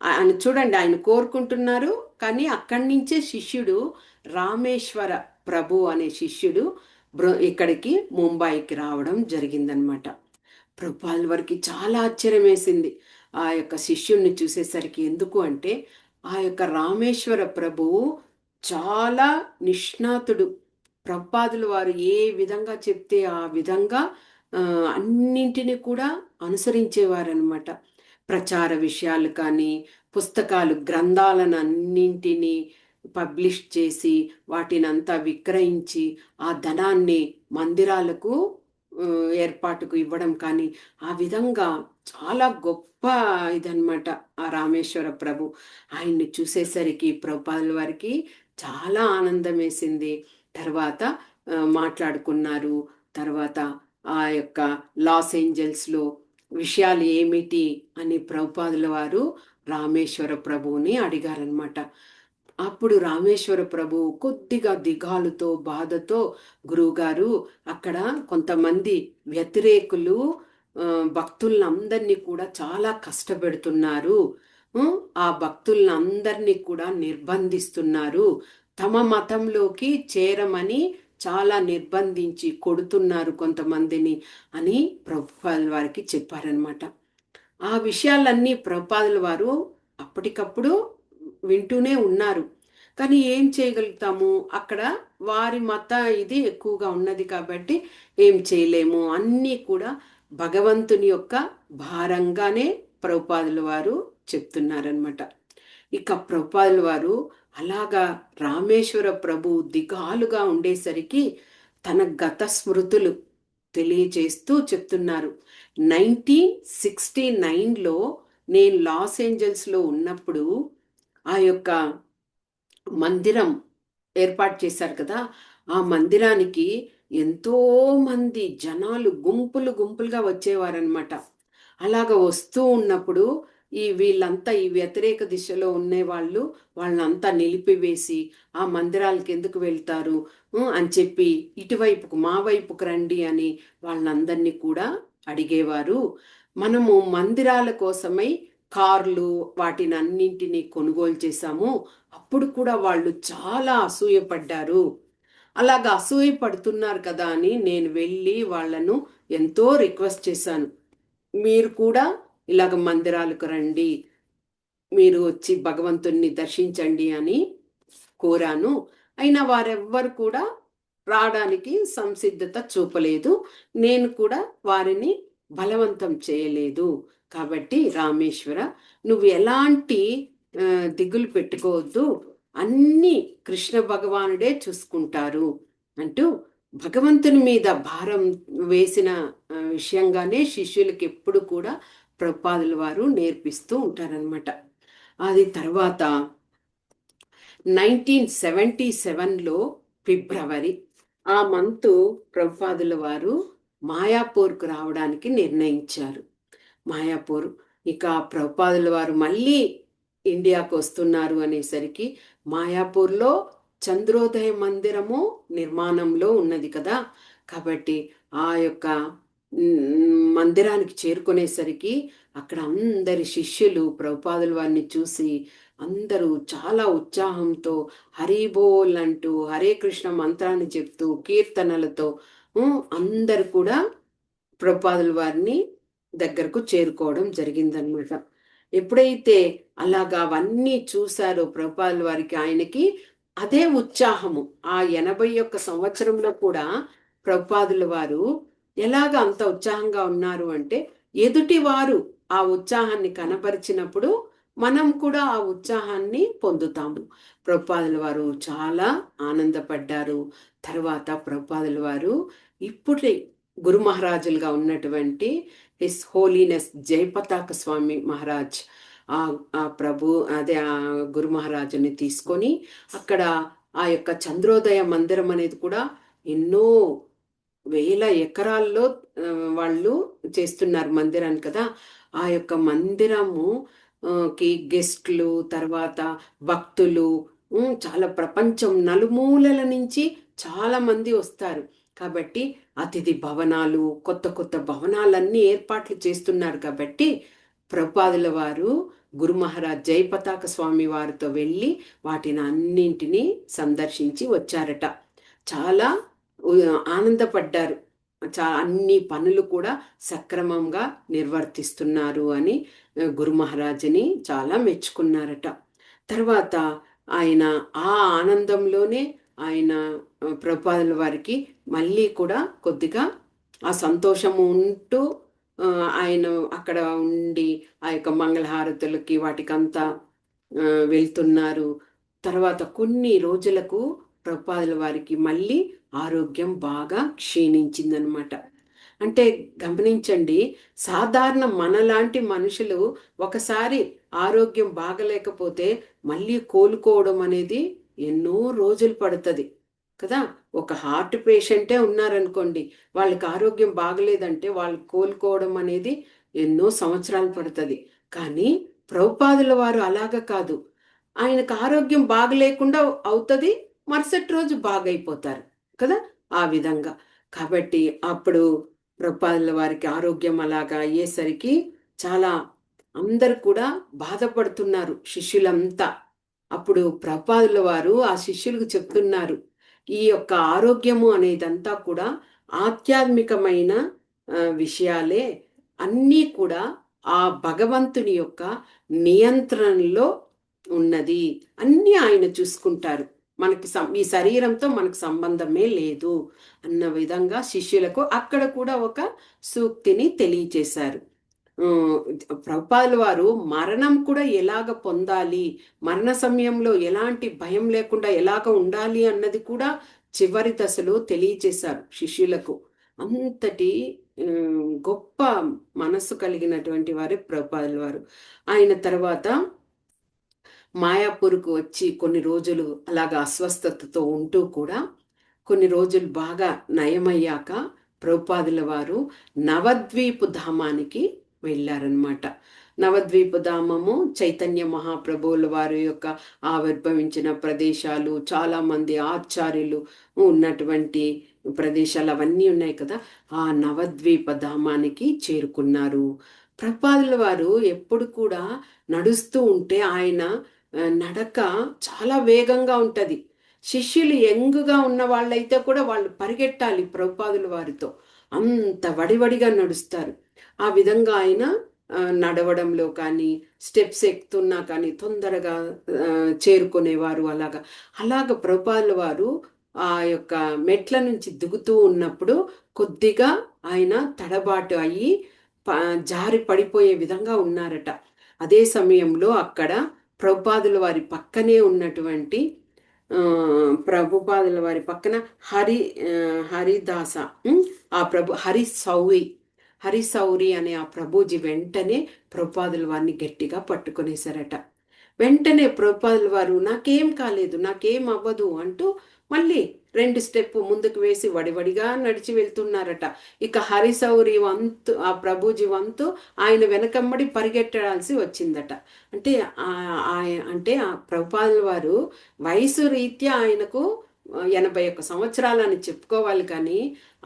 ఆయన చూడండి, ఆయన కోరుకుంటున్నారు, కానీ అక్కడి నుంచే శిష్యుడు రామేశ్వర ప్రభు అనే శిష్యుడు ఇక్కడికి ముంబైకి రావడం జరిగిందనమాట. ప్రభుపాదుల వారికి చాలా ఆశ్చర్యం వేసింది ఆ యొక్క శిష్యుణ్ణి చూసేసరికి. ఎందుకు అంటే ఆ యొక్క రామేశ్వర ప్రభువు చాలా నిష్ణాతుడు. ప్రభుపాదుల వారు ఏ విధంగా చెప్తే ఆ విధంగా అన్నింటినీ కూడా అనుసరించేవారనమాట. ప్రచార విషయాలు కానీ, పుస్తకాలు గ్రంథాలను అన్నింటినీ పబ్లిష్ చేసి వాటినంతా విక్రయించి ఆ ధనాన్ని మందిరాలకు ఏర్పాటుకు ఇవ్వడం కానీ, ఆ విధంగా చాలా గొప్ప ఇదనమాట ఆ రామేశ్వర ప్రభు. ఆయన్ని చూసేసరికి ప్రభుపాదుల వారికి చాలా ఆనందం వేసింది. తర్వాత మాట్లాడుకున్నారు. తర్వాత ఆ యొక్క లాస్ ఏంజల్స్లో విషయాలు ఏమిటి అని ప్రభుపాదుల వారు రామేశ్వర ప్రభువుని అడిగారనమాట. అప్పుడు రామేశ్వర ప్రభు కొద్దిగా దిగాలుతో బాధతో, గురువుగారు అక్కడ కొంతమంది వ్యతిరేకులు భక్తులందరినీ కూడా చాలా కష్టపెడుతున్నారు, ఆ భక్తులందరినీ కూడా నిర్బంధిస్తున్నారు, తమ మతంలోకి చేరమని చాలా నిర్బంధించి కొడుతున్నారు కొంతమందిని అని ప్రభుపాదుల వారికి చెప్పారనమాట. ఆ విషయాలన్నీ ప్రభుపాదుల వారు అప్పటికప్పుడు వింటూనే ఉన్నారు. కానీ ఏం చేయగలుగుతాము, అక్కడ వారి మత ఇది ఎక్కువగా ఉన్నది కాబట్టి ఏం చేయలేము. అన్నీ కూడా భగవంతుని యొక్క భారంగానే ప్రభుపాదుల వారు చెప్తున్నారనమాట. ఇక ప్రభుపాదుల వారు అలాగా రామేశ్వర ప్రభు దిగాలుగా ఉండేసరికి తన గత స్మృతులు తెలియచేస్తూ చెప్తున్నారు. 1969లో నేను లాస్ ఏంజల్స్లో ఉన్నప్పుడు ఆ యొక్క మందిరం ఏర్పాటు చేశారు కదా, ఆ మందిరానికి ఎంతో మంది జనాలు గుంపులు గుంపులుగా వచ్చేవారనమాట. అలాగ వస్తూ ఉన్నప్పుడు వీళ్ళంతా ఈ వ్యతిరేక దిశలో ఉండేవాళ్ళు వాళ్ళంతా నిలిపివేసి ఆ మందిరాలకు ఎందుకు వెళ్తారు అని చెప్పి ఇటువైపుకు మా వైపుకు రండి అని వాళ్ళందరినీ కూడా అడిగేవారు. మనము మందిరాల కోసమై కార్లు వాటిని అన్నింటినీ కొనుగోలు చేశాము, అప్పుడు కూడా వాళ్ళు చాలా అసూయపడ్డారు. అలాగా అసూయపడుతున్నారు కదా అని నేను వెళ్ళి వాళ్ళను ఎంతో రిక్వెస్ట్ చేశాను, మీరు కూడా ఇలాగ మందిరాలకు రండి, మీరు వచ్చి భగవంతుణ్ణి దర్శించండి అని కోరాను. అయినా వారెవ్వరు కూడా రావడానికి సంసిద్ధత చూపలేదు. నేను కూడా వారిని బలవంతం చేయలేదు. కాబట్టి రామేశ్వర, నువ్వు ఎలాంటి దిగులు పెట్టుకోవద్దు, అన్నీ కృష్ణ భగవానుడే చూసుకుంటారు అంటూ భగవంతుని మీద భారం వేసిన విషయంగానే శిష్యులకి ఎప్పుడు కూడా ప్రభుపాదుల వారు నేర్పిస్తూ ఉంటారనమాట. అది తర్వాత 1977లో ఫిబ్రవరి ఆ మంత్ ప్రభుపాదుల వారు మాయాపూర్కు రావడానికి నిర్ణయించారు. మాయాపూర్, ఇక ప్రభుపాదుల వారు మళ్ళీ ఇండియాకు వస్తున్నారు అనేసరికి మాయాపూర్లో చంద్రోదయ మందిరము నిర్మాణంలో ఉన్నది కదా. కాబట్టి ఆ యొక్క మందిరానికి చేరుకునేసరికి అక్కడ అందరి శిష్యులు ప్రభుపాదుల వారిని చూసి అందరూ చాలా ఉత్సాహంతో హరిబోల్ అంటూ హరే కృష్ణ మంత్రాన్ని చెప్తూ కీర్తనలతో అందరు కూడా ప్రభుపాదుల వారిని దగ్గరకు చేరుకోవడం జరిగిందనమాట. ఎప్పుడైతే అలాగా అవన్నీ చూశారో ప్రభుపాదుల వారికి, ఆయనకి అదే ఉత్సాహము. ఆ 81 సంవత్సరంలో కూడా ప్రభుపాదుల వారు ఎలాగ అంత ఉత్సాహంగా ఉన్నారు అంటే, ఎదుటి వారు ఆ ఉత్సాహాన్ని కనపరిచినప్పుడు మనం కూడా ఆ ఉత్సాహాన్ని పొందుతాము. ప్రభుపాదుల వారు చాలా ఆనందపడ్డారు. తర్వాత ప్రభుపాదుల వారు ఇప్పుడే గురు మహారాజులుగా ఉన్నటువంటి హిస్ హోలీనెస్ జయపతాక స్వామి మహారాజ్ ఆ ప్రభు అదే ఆ గురు మహారాజుని తీసుకొని అక్కడ ఆ యొక్క చంద్రోదయ మందిరం అనేది కూడా ఎన్నో వేల ఎకరాల్లో వాళ్ళు చేస్తున్నారు మందిరాన్ని కదా. ఆ యొక్క మందిరము కి గెస్ట్లు, తర్వాత భక్తులు, చాలా ప్రపంచం నలుమూలల నుంచి చాలా మంది వస్తారు. కాబట్టి అతిథి భవనాలు, కొత్త కొత్త భవనాలన్నీ ఏర్పాట్లు చేస్తున్నారు. కాబట్టి ప్రభుపాదుల వారు గురు మహారాజ్ జయపతాక స్వామి వారితో వెళ్ళి వాటిని అన్నింటినీ సందర్శించి వచ్చారట. చాలా ఆనందపడ్డారు. అన్ని పనులు కూడా సక్రమంగా నిర్వర్తిస్తున్నారు అని గురు మహారాజుని చాలా మెచ్చుకున్నారట. తర్వాత ఆయన ఆ ఆనందంలోనే ఆయన ప్రభుపాదుల వారికి మళ్ళీ కూడా కొద్దిగా ఆ సంతోషము ఉంటూ ఆయన అక్కడ ఉండి ఆ యొక్క మంగళహారతులకి వాటికంతా వెళ్తున్నారు. తర్వాత కొన్ని రోజులకు ప్రభుపాదుల వారికి మళ్ళీ ఆరోగ్యం బాగా క్షీణించిందనమాట. అంటే గమనించండి, సాధారణ మనలాంటి మనుషులు ఒకసారి ఆరోగ్యం బాగలేకపోతే మళ్ళీ కోలుకోవడం అనేది ఎన్నో రోజులు పడుతుంది కదా. ఒక హార్ట్ పేషెంటే ఉన్నారనుకోండి, వాళ్ళకి ఆరోగ్యం బాగలేదంటే వాళ్ళు కోలుకోవడం అనేది ఎన్నో సంవత్సరాలు పడుతుంది. కానీ ప్రభుపాదుల వారు అలాగ కాదు. ఆయనకు ఆరోగ్యం బాగలేకుండా అవుతుంది, మరుసటి రోజు బాగైపోతారు కదా, ఆ విధంగా. కాబట్టి అప్పుడు ప్రభుపాదుల వారికి ఆరోగ్యం అలాగా అయ్యేసరికి చాలా అందరు కూడా బాధపడుతున్నారు శిష్యులంతా. అప్పుడు ప్రభుపాదుల వారు ఆ శిష్యులకు చెప్తున్నారు, ఈ యొక్క ఆరోగ్యము అనేదంతా కూడా ఆధ్యాత్మికమైన విషయాలే, అన్నీ కూడా ఆ భగవంతుని యొక్క నియంత్రణలో ఉన్నది, అన్నీ ఆయన చూసుకుంటారు, మనకి ఈ శరీరంతో మనకు సంబంధమే లేదు అన్న విధంగా శిష్యులకు అక్కడ కూడా ఒక సూక్తిని తెలియచేశారు. ప్రభుపాదుల వారు మరణం కూడా ఎలాగ పొందాలి, మరణ సమయంలో ఎలాంటి భయం లేకుండా ఎలాగ ఉండాలి అన్నది కూడా చివరి దశలో తెలియచేశారు శిష్యులకు. అంతటి గొప్ప మనస్సు కలిగినటువంటి వారే ప్రభుపాదుల వారు. ఆయన తర్వాత మాయాపూర్కు వచ్చి కొన్ని రోజులు అలాగా అస్వస్థతతో ఉంటూ కూడా కొన్ని రోజులు బాగా నయమయ్యాక ప్రభుపాదుల వారు నవద్వీపు ధామానికి వెళ్ళారనమాట. నవద్వీప ధామము చైతన్య మహాప్రభువుల వారి యొక్క ఆవిర్భవించిన ప్రదేశాలు, చాలామంది ఆచార్యులు ఉన్నటువంటి ప్రదేశాలు అవన్నీ ఉన్నాయి కదా. ఆ నవద్వీప ధామానికి చేరుకున్నారు. ప్రభుపాదుల వారు ఎప్పుడు కూడా నడుస్తూ ఉంటే ఆయన నడక చాలా వేగంగా ఉంటుంది. శిష్యులు యంగ్గా ఉన్న వాళ్ళైతే కూడా వాళ్ళు పరిగెట్టాలి ప్రభుపాదుల వారితో, అంత వడివడిగా నడుస్తారు. ఆ విధంగా ఆయన నడవడంలో కానీ స్టెప్స్ ఎక్కుతున్నా కానీ తొందరగా చేరుకునేవారు. అలాగ ప్రభుపాదుల వారు ఆ యొక్క మెట్ల నుంచి దిగుతూ ఉన్నప్పుడు కొద్దిగా ఆయన తడబాటు అయ్యి జారి పడిపోయే విధంగా ఉన్నారట. అదే సమయంలో అక్కడ ప్రభుపాదుల వారి పక్కనే ఉన్నటువంటి ప్రభుపాదుల వారి పక్కన హరిదాస, ఆ హరి సౌరి అనే ఆ ప్రభుజీ వెంటనే ప్రభుపాదుల వారిని గట్టిగా పట్టుకునేశారట. వెంటనే ప్రభుపాదుల వారు నాకేం కాలేదు, నాకేం అవ్వదు అంటూ మళ్ళీ 2 స్టెప్ ముందుకు వేసి వడివడిగా నడిచి వెళ్తున్నారట. ఇక హరిసౌరి వంతు, ఆ ప్రభుజీ వంతు ఆయన వెనకమ్మడి పరిగెట్టాల్సి వచ్చిందట. అంటే ఆ ప్రభుపాదుల వారు వయసు రీత్యా ఆయనకు 81 సంవత్సరాలని చెప్పుకోవాలి, కానీ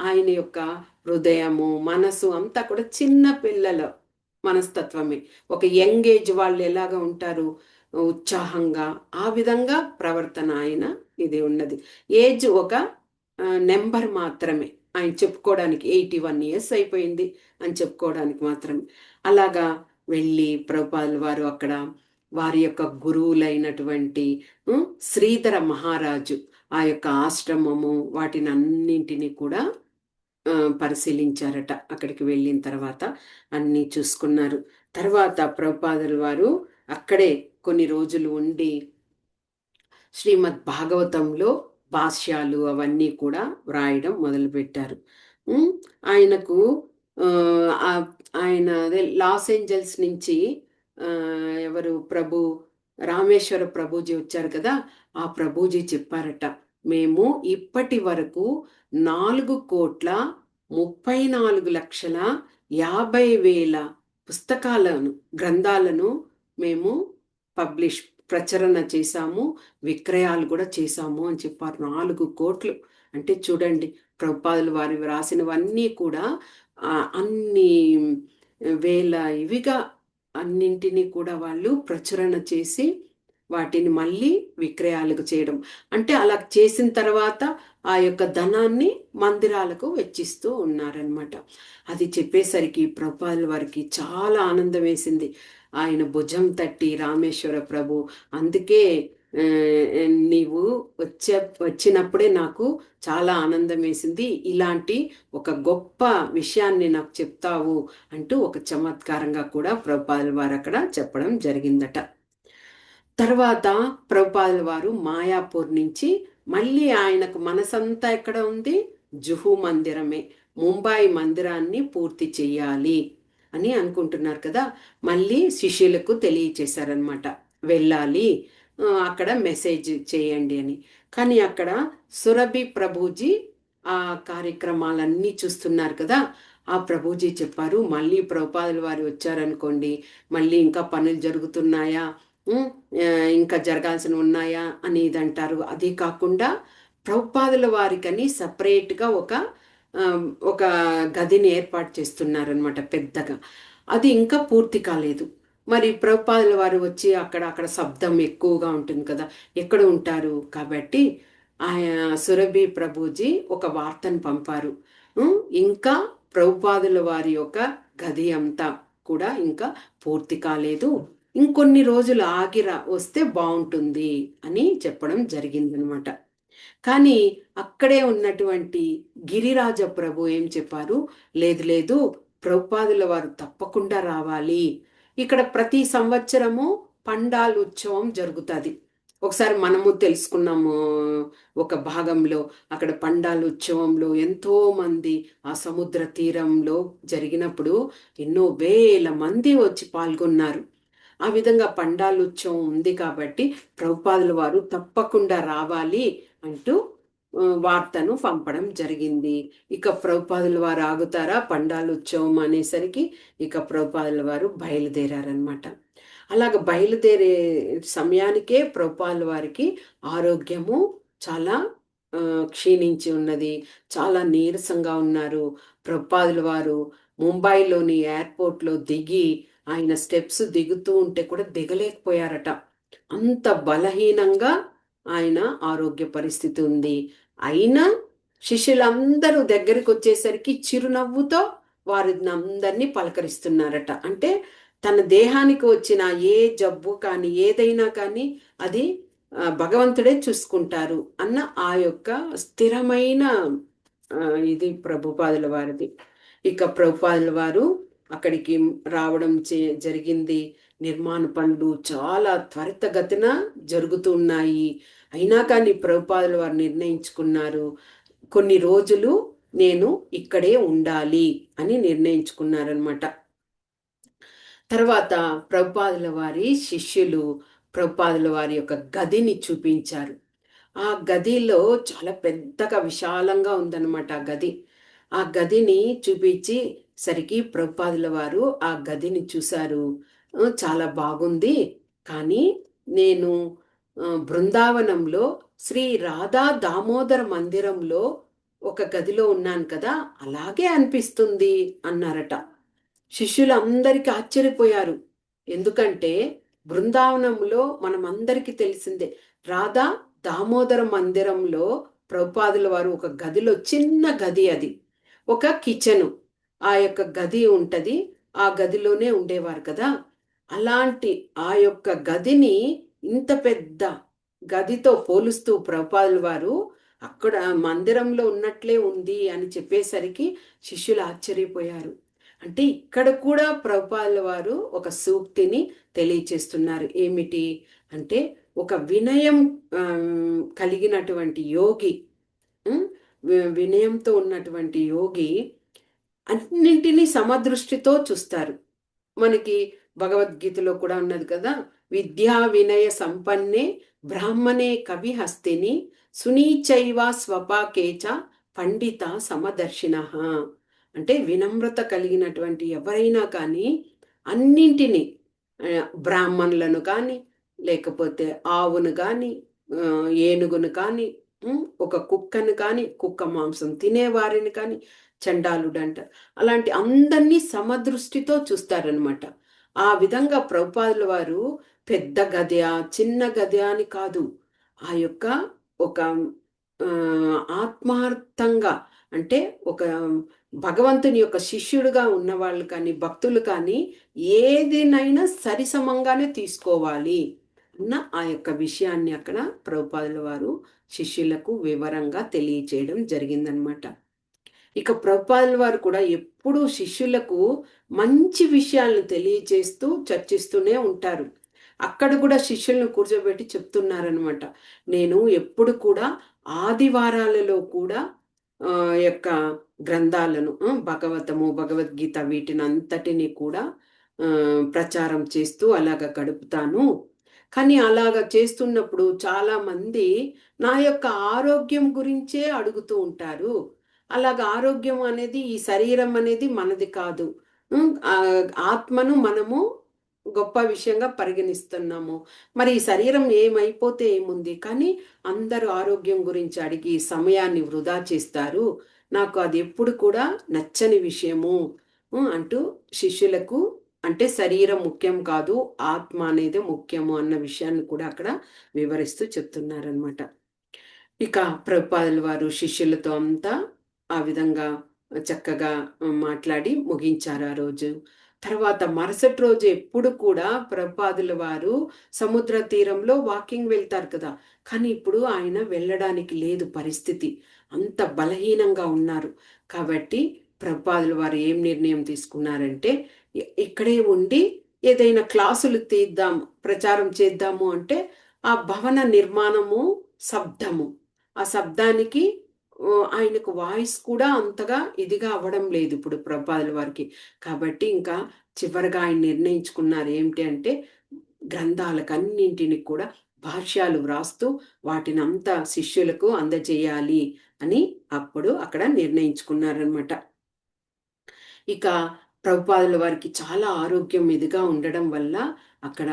ఆయన యొక్క హృదయము, మనసు అంతా కూడా చిన్న పిల్లల మనస్తత్వమే. ఒక యంగ్ ఏజ్ వాళ్ళు ఎలాగా ఉంటారు, ఉత్సాహంగా, ఆ విధంగా ప్రవర్తన ఆయన ఇది ఉన్నది. ఏజ్ ఒక నెంబర్ మాత్రమే ఆయన చెప్పుకోవడానికి. 81 ఇయర్స్ అయిపోయింది అని చెప్పుకోవడానికి మాత్రమే. అలాగా వెళ్ళి ప్రభుపాదుల వారు అక్కడ వారి యొక్క గురువులైనటువంటి శ్రీధర మహారాజు ఆ యొక్క ఆశ్రమము వాటిని అన్నింటినీ కూడా పరిశీలించారట. అక్కడికి వెళ్ళిన తర్వాత అన్నీ చూసుకున్నారు. తర్వాత ప్రభుపాదుల వారు అక్కడే కొన్ని రోజులు ఉండి శ్రీమద్ భాగవతంలో భాష్యాలు అవన్నీ కూడా వ్రాయడం మొదలుపెట్టారు. ఆయనకు ఆయన అదే లాస్ ఏంజల్స్ నుంచి ఎవరు రామేశ్వర ప్రభుజీ వచ్చారు కదా, ఆ ప్రభుజీ చెప్పారట, మేము ఇప్పటి వరకు 4,34,50,000 గ్రంథాలను మేము ప్రచురణ చేశాము, విక్రయాలు కూడా చేశాము అని చెప్పారు. 4 కోట్లు అంటే చూడండి, ప్రభుపాదులు వారి రాసినవన్నీ కూడా అన్ని వేల ఇవిగా అన్నింటినీ కూడా వాళ్ళు ప్రచురణ చేసి వాటిని మళ్ళీ విక్రయాలకు చేయడం. అంటే అలా చేసిన తర్వాత ఆ యొక్క ధనాన్ని మందిరాలకు వెచ్చిస్తూ ఉన్నారనమాట. అది చెప్పేసరికి ప్రభుపాదుల వారికి చాలా ఆనందం వేసింది. ఆయన భుజం తట్టి, రామేశ్వర ప్రభు, అందుకే నీవు వచ్చినప్పుడే నాకు చాలా ఆనందం వేసింది, ఇలాంటి ఒక గొప్ప విషయాన్ని నాకు చెప్తావు అంటూ ఒక చమత్కారంగా కూడా ప్రభుపాదుల వారు అక్కడ చెప్పడం జరిగిందట. తర్వాత ప్రభుపాదుల వారు మాయాపూర్ నుంచి మళ్ళీ ఆయనకు మనసంతా ఎక్కడ ఉంది, జుహు మందిరమే, ముంబాయి మందిరాన్ని పూర్తి చెయ్యాలి అని అనుకుంటున్నారు కదా. మళ్ళీ శిష్యులకు తెలియచేశారనమాట, వెళ్ళాలి అక్కడ మెసేజ్ చేయండి అని. కానీ అక్కడ సురభి ప్రభుజీ ఆ కార్యక్రమాలన్నీ చూస్తున్నారు కదా. ఆ ప్రభుజీ చెప్పారు, మళ్ళీ ప్రభుపాదుల వారు వచ్చారనుకోండి, మళ్ళీ ఇంకా పనులు జరుగుతున్నాయా, ఇంకా జరగాల్సిన ఉన్నాయా అనేది అంటారు. అది కాకుండా ప్రభుపాదుల వారికని సపరేట్గా ఒక గదిని ఏర్పాటు చేస్తున్నారనమాట పెద్దగా. అది ఇంకా పూర్తి కాలేదు. మరి ప్రభుపాదుల వారు వచ్చి అక్కడ శబ్దం ఎక్కువగా ఉంటుంది కదా, ఎక్కడ ఉంటారు కాబట్టి సురభి ప్రభుజీ ఒక వార్తను పంపారు, ఇంకా ప్రభుపాదుల వారి యొక్క గది అంతా కూడా ఇంకా పూర్తి కాలేదు, ఇంకొన్ని రోజులు ఆగిరా వస్తే బాగుంటుంది అని చెప్పడం జరిగిందనమాట. కానీ అక్కడే ఉన్నటువంటి గిరిరాజ ప్రభు ఏం చెప్పారు, లేదు లేదు, ప్రభుపాదుల వారు తప్పకుండా రావాలి. ఇక్కడ ప్రతి సంవత్సరము పండాల్ ఉత్సవం జరుగుతుంది. ఒకసారి మనము తెలుసుకున్నాము ఒక భాగంలో, అక్కడ పండాల్ ఉత్సవంలో ఎంతో మంది ఆ సముద్ర తీరంలో జరిగినప్పుడు ఎన్నో వేల మంది వచ్చి పాల్గొన్నారు. ఆ విధంగా పండాల్ ఉత్సవం ఉంది కాబట్టి ప్రభుపాదుల వారు తప్పకుండా రావాలి అంటూ వార్తను పంపడం జరిగింది. ఇక ప్రభుపాదుల వారు ఆగుతారా పండాల్ ఉత్సవం అనేసరికి ఇక ప్రభుపాదుల వారు బయలుదేరారనమాట. అలాగ బయలుదేరే సమయానికే ప్రభుపాదుల వారికి ఆరోగ్యము చాలా క్షీణించి ఉన్నది, చాలా నీరసంగా ఉన్నారు. ప్రభుపాదుల వారు ముంబైలోని ఎయిర్పోర్ట్లో దిగి ఆయన స్టెప్స్ దిగుతూ ఉంటే కూడా దిగలేకపోయారట. అంత బలహీనంగా ఆయన ఆరోగ్య పరిస్థితి ఉంది. అయినా శిష్యులందరూ దగ్గరికి వచ్చేసరికి చిరునవ్వుతో వారిని అందరినీ పలకరిస్తున్నారట. అంటే తన దేహానికి వచ్చిన ఏ జబ్బు కానీ ఏదైనా కానీ అది భగవంతుడే చూసుకుంటారు అన్న ఆ యొక్క స్థిరమైన ఇది ప్రభుపాదుల వారిది. ఇక ప్రభుపాదుల వారు అక్కడికి రావడం జరిగింది. నిర్మాణ పనులు చాలా త్వరితగతిన జరుగుతున్నాయి. అయినా కానీ ప్రభుపాదులు వారు నిర్ణయించుకున్నారు, కొన్ని రోజులు నేను ఇక్కడే ఉండాలి అని నిర్ణయించుకున్నారనమాట. తర్వాత ప్రభుపాదుల వారి శిష్యులు ప్రభుపాదుల వారి యొక్క గదిని చూపించారు. ఆ గదిలో చాలా పెద్దగా విశాలంగా ఉందన్నమాట ఆ గది. ఆ గదిని చూపించి సరికి ప్రభుపాదుల వారు ఆ గదిని చూశారు. చాలా బాగుంది, కానీ నేను బృందావనంలో శ్రీ రాధా దామోదర మందిరంలో ఒక గదిలో ఉన్నాను కదా, అలాగే అనిపిస్తుంది అన్నారట. శిష్యులందరికీ ఆశ్చర్యపోయారు. ఎందుకంటే బృందావనంలో మనం అందరికీ తెలిసిందే, రాధా దామోదర మందిరంలో ప్రభుపాదుల వారు ఒక గదిలో, చిన్న గది అది, ఒక కిచెను, ఆ యొక్క గది ఉంటది, ఆ గదిలోనే ఉండేవారు కదా. అలాంటి ఆ యొక్క గదిని ఇంత పెద్ద గదితో పోలుస్తూ ప్రభుపాదుల వారు అక్కడ మందిరంలో ఉన్నట్లే ఉంది అని చెప్పేసరికి శిష్యులు ఆశ్చర్యపోయారు. అంటే ఇక్కడ కూడా ప్రభుపాదుల వారు ఒక సూక్తిని తెలియచేస్తున్నారు. ఏమిటి అంటే, ఒక వినయం కలిగినటువంటి యోగి, వినయంతో ఉన్నటువంటి యోగి అన్నింటినీ సమదృష్టితో చూస్తారు. మనకి భగవద్గీతలో కూడా ఉన్నది కదా, విద్యా వినయ సంపన్నే బ్రాహ్మణే కవి హస్తిని సునీచైవ స్వపాకేచ పండిత సమదర్శిన. అంటే వినమ్రత కలిగినటువంటి ఎవరైనా కానీ అన్నింటినీ, బ్రాహ్మణులను కానీ, లేకపోతే ఆవును కానీ, ఏనుగును కానీ, ఒక కుక్కను కానీ, కుక్క మాంసం తినేవారిని కానీ, చండాలుడు అంటారు, అలాంటి అందరినీ సమదృష్టితో చూస్తారనమాట. ఆ విధంగా ప్రభుపాదుల వారు పెద్ద గద్య చిన్న గద్య అని కాదు, ఆ యొక్క ఒక ఆత్మార్థంగా, అంటే ఒక భగవంతుని యొక్క శిష్యుడుగా ఉన్నవాళ్ళు కానీ, భక్తులు కానీ ఏదినైనా సరిసమంగానే తీసుకోవాలి అన్న ఆ యొక్క విషయాన్ని అక్కడ ప్రభుపాదుల వారు శిష్యులకు వివరంగా తెలియచేయడం జరిగిందనమాట. ఇక ప్రభుపాదుల వారు కూడా ఎప్పుడూ శిష్యులకు మంచి విషయాలను తెలియచేస్తూ చర్చిస్తూనే ఉంటారు. అక్కడ కూడా శిష్యులను కూర్చోబెట్టి చెప్తున్నారనమాట, నేను ఎప్పుడు కూడా ఆదివారాలలో కూడా యొక్క గ్రంథాలను, భగవతము, భగవద్గీత, వీటిని అంతటిని కూడా ప్రచారం చేస్తూ అలాగ గడుపుతాను. కానీ అలాగ చేస్తున్నప్పుడు చాలా మంది నా యొక్క ఆరోగ్యం గురించే అడుగుతూ ఉంటారు. అలాగ ఆరోగ్యం అనేది, ఈ శరీరం అనేది మనది కాదు, ఆత్మను మనము గొప్ప విషయంగా పరిగణిస్తున్నాము. మరి ఈ శరీరం ఏమైపోతే ఏముంది, కానీ అందరూ ఆరోగ్యం గురించి అడిగి సమయాన్ని వృధా చేస్తారు, నాకు అది ఎప్పుడు కూడా నచ్చని విషయము అంటూ శిష్యులకు, అంటే శరీరం ముఖ్యం కాదు, ఆత్మ అనేది ముఖ్యము అన్న విషయాన్ని కూడా అక్కడ వివరిస్తూ చెప్తున్నారనమాట. ఇక ప్రభుపాదుల వారు శిష్యులతో అంతా ఆ విధంగా చక్కగా మాట్లాడి ముగించారు ఆ రోజు. తర్వాత మరుసటి రోజు ఎప్పుడు కూడా ప్రభుపాదుల వారు సముద్ర తీరంలో వాకింగ్ వెళ్తారు కదా, కానీ ఇప్పుడు ఆయన వెళ్ళడానికి లేదు పరిస్థితి, అంత బలహీనంగా ఉన్నారు. కాబట్టి ప్రభుపాదుల వారు ఏం నిర్ణయం తీసుకున్నారంటే, ఇక్కడే ఉండి ఏదైనా క్లాసులు తీద్దాం, ప్రచారం చేద్దాము అంటే, ఆ భవన నిర్మాణము శబ్దము, ఆ శబ్దానికి ఆయనకు వాయిస్ కూడా అంతగా ఇదిగా అవ్వడం లేదు ఇప్పుడు ప్రభుపాదుల వారికి. కాబట్టి ఇంకా చివరిగా ఆయన నిర్ణయించుకున్నారు ఏమిటి అంటే, గ్రంథాలకన్నింటిని కూడా భాష్యాలు వ్రాస్తూ వాటిని అంతా శిష్యులకు అందజేయాలి అని అప్పుడు అక్కడ నిర్ణయించుకున్నారనమాట. ఇక ప్రభుపాదుల వారికి చాలా ఆరోగ్యం ఇదిగా ఉండడం వల్ల అక్కడ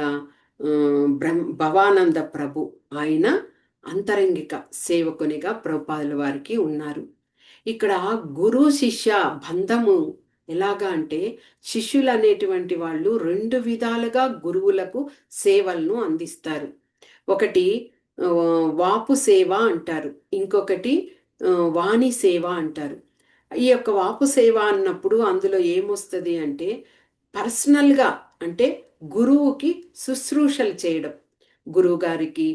భవానంద ప్రభు ఆయన అంతరంగిక సేవకునిగా ప్రభుపాదుల వారికి ఉన్నారు. ఇక్కడ గురు శిష్య బంధము ఎలాగా అంటే, శిష్యులు అనేటువంటి వాళ్ళు రెండు విధాలుగా గురువులకు సేవలను అందిస్తారు. ఒకటి వాపు సేవ అంటారు, ఇంకొకటి వాణి సేవ అంటారు. ఈ యొక్క వాపు సేవ అన్నప్పుడు అందులో ఏమొస్తుంది అంటే, పర్సనల్గా, అంటే గురువుకి శుశ్రూషలు చేయడం, గురువు గారికి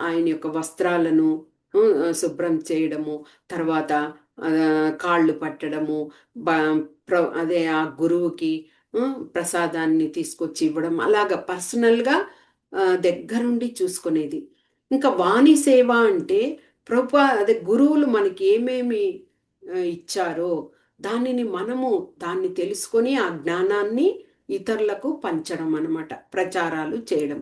ఆయన యొక్క వస్త్రాలను శుభ్రం చేయడము, తర్వాత కాళ్ళు పట్టడము, అదే ఆ గురువుకి ప్రసాదాన్ని తీసుకొచ్చి ఇవ్వడం, అలాగా పర్సనల్గా దగ్గరుండి చూసుకునేది. ఇంకా వాణి సేవ అంటే అదే గురువులు మనకి ఏమేమి ఇచ్చారో దానిని మనము దాన్ని తెలుసుకొని ఆ జ్ఞానాన్ని ఇతరులకు పంచడం అన్నమాట, ప్రచారాలు చేయడం.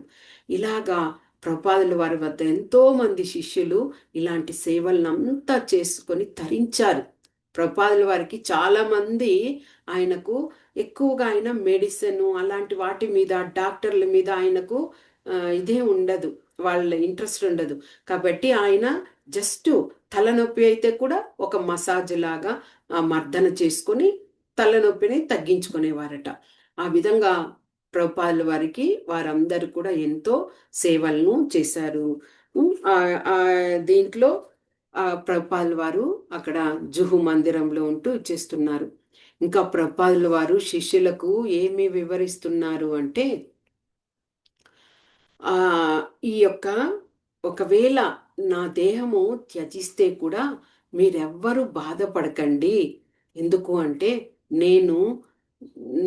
ఇలాగా ప్రభుపాదుల వారి వద్ద ఎంతో మంది శిష్యులు ఇలాంటి సేవలనంతా చేసుకొని తరించారు. ప్రభుపాదుల వారికి చాలా మంది ఆయనకు ఎక్కువగా ఆయన మెడిసిన్ అలాంటి వాటి మీద, డాక్టర్ల మీద ఆయనకు ఇదే ఉండదు, వాళ్ళ ఇంట్రెస్ట్ ఉండదు. కాబట్టి ఆయన జస్ట్ తలనొప్పి అయితే కూడా ఒక మసాజ్ లాగా మర్దన చేసుకొని తలనొప్పిని తగ్గించుకునేవారట. ఆ విధంగా ప్రభుపాదుల వారికి వారందరూ కూడా ఎంతో సేవలను చేశారు. దీంట్లో ప్రభుపాదుల వారు అక్కడ జుహు మందిరంలో ఉంటూ చేస్తున్నారు. ఇంకా ప్రభుపాదుల వారు శిష్యులకు ఏమి వివరిస్తున్నారు అంటే, ఈ యొక్క ఒకవేళ నా దేహము త్యజిస్తే కూడా మీరెవ్వరూ బాధపడకండి. ఎందుకు అంటే నేను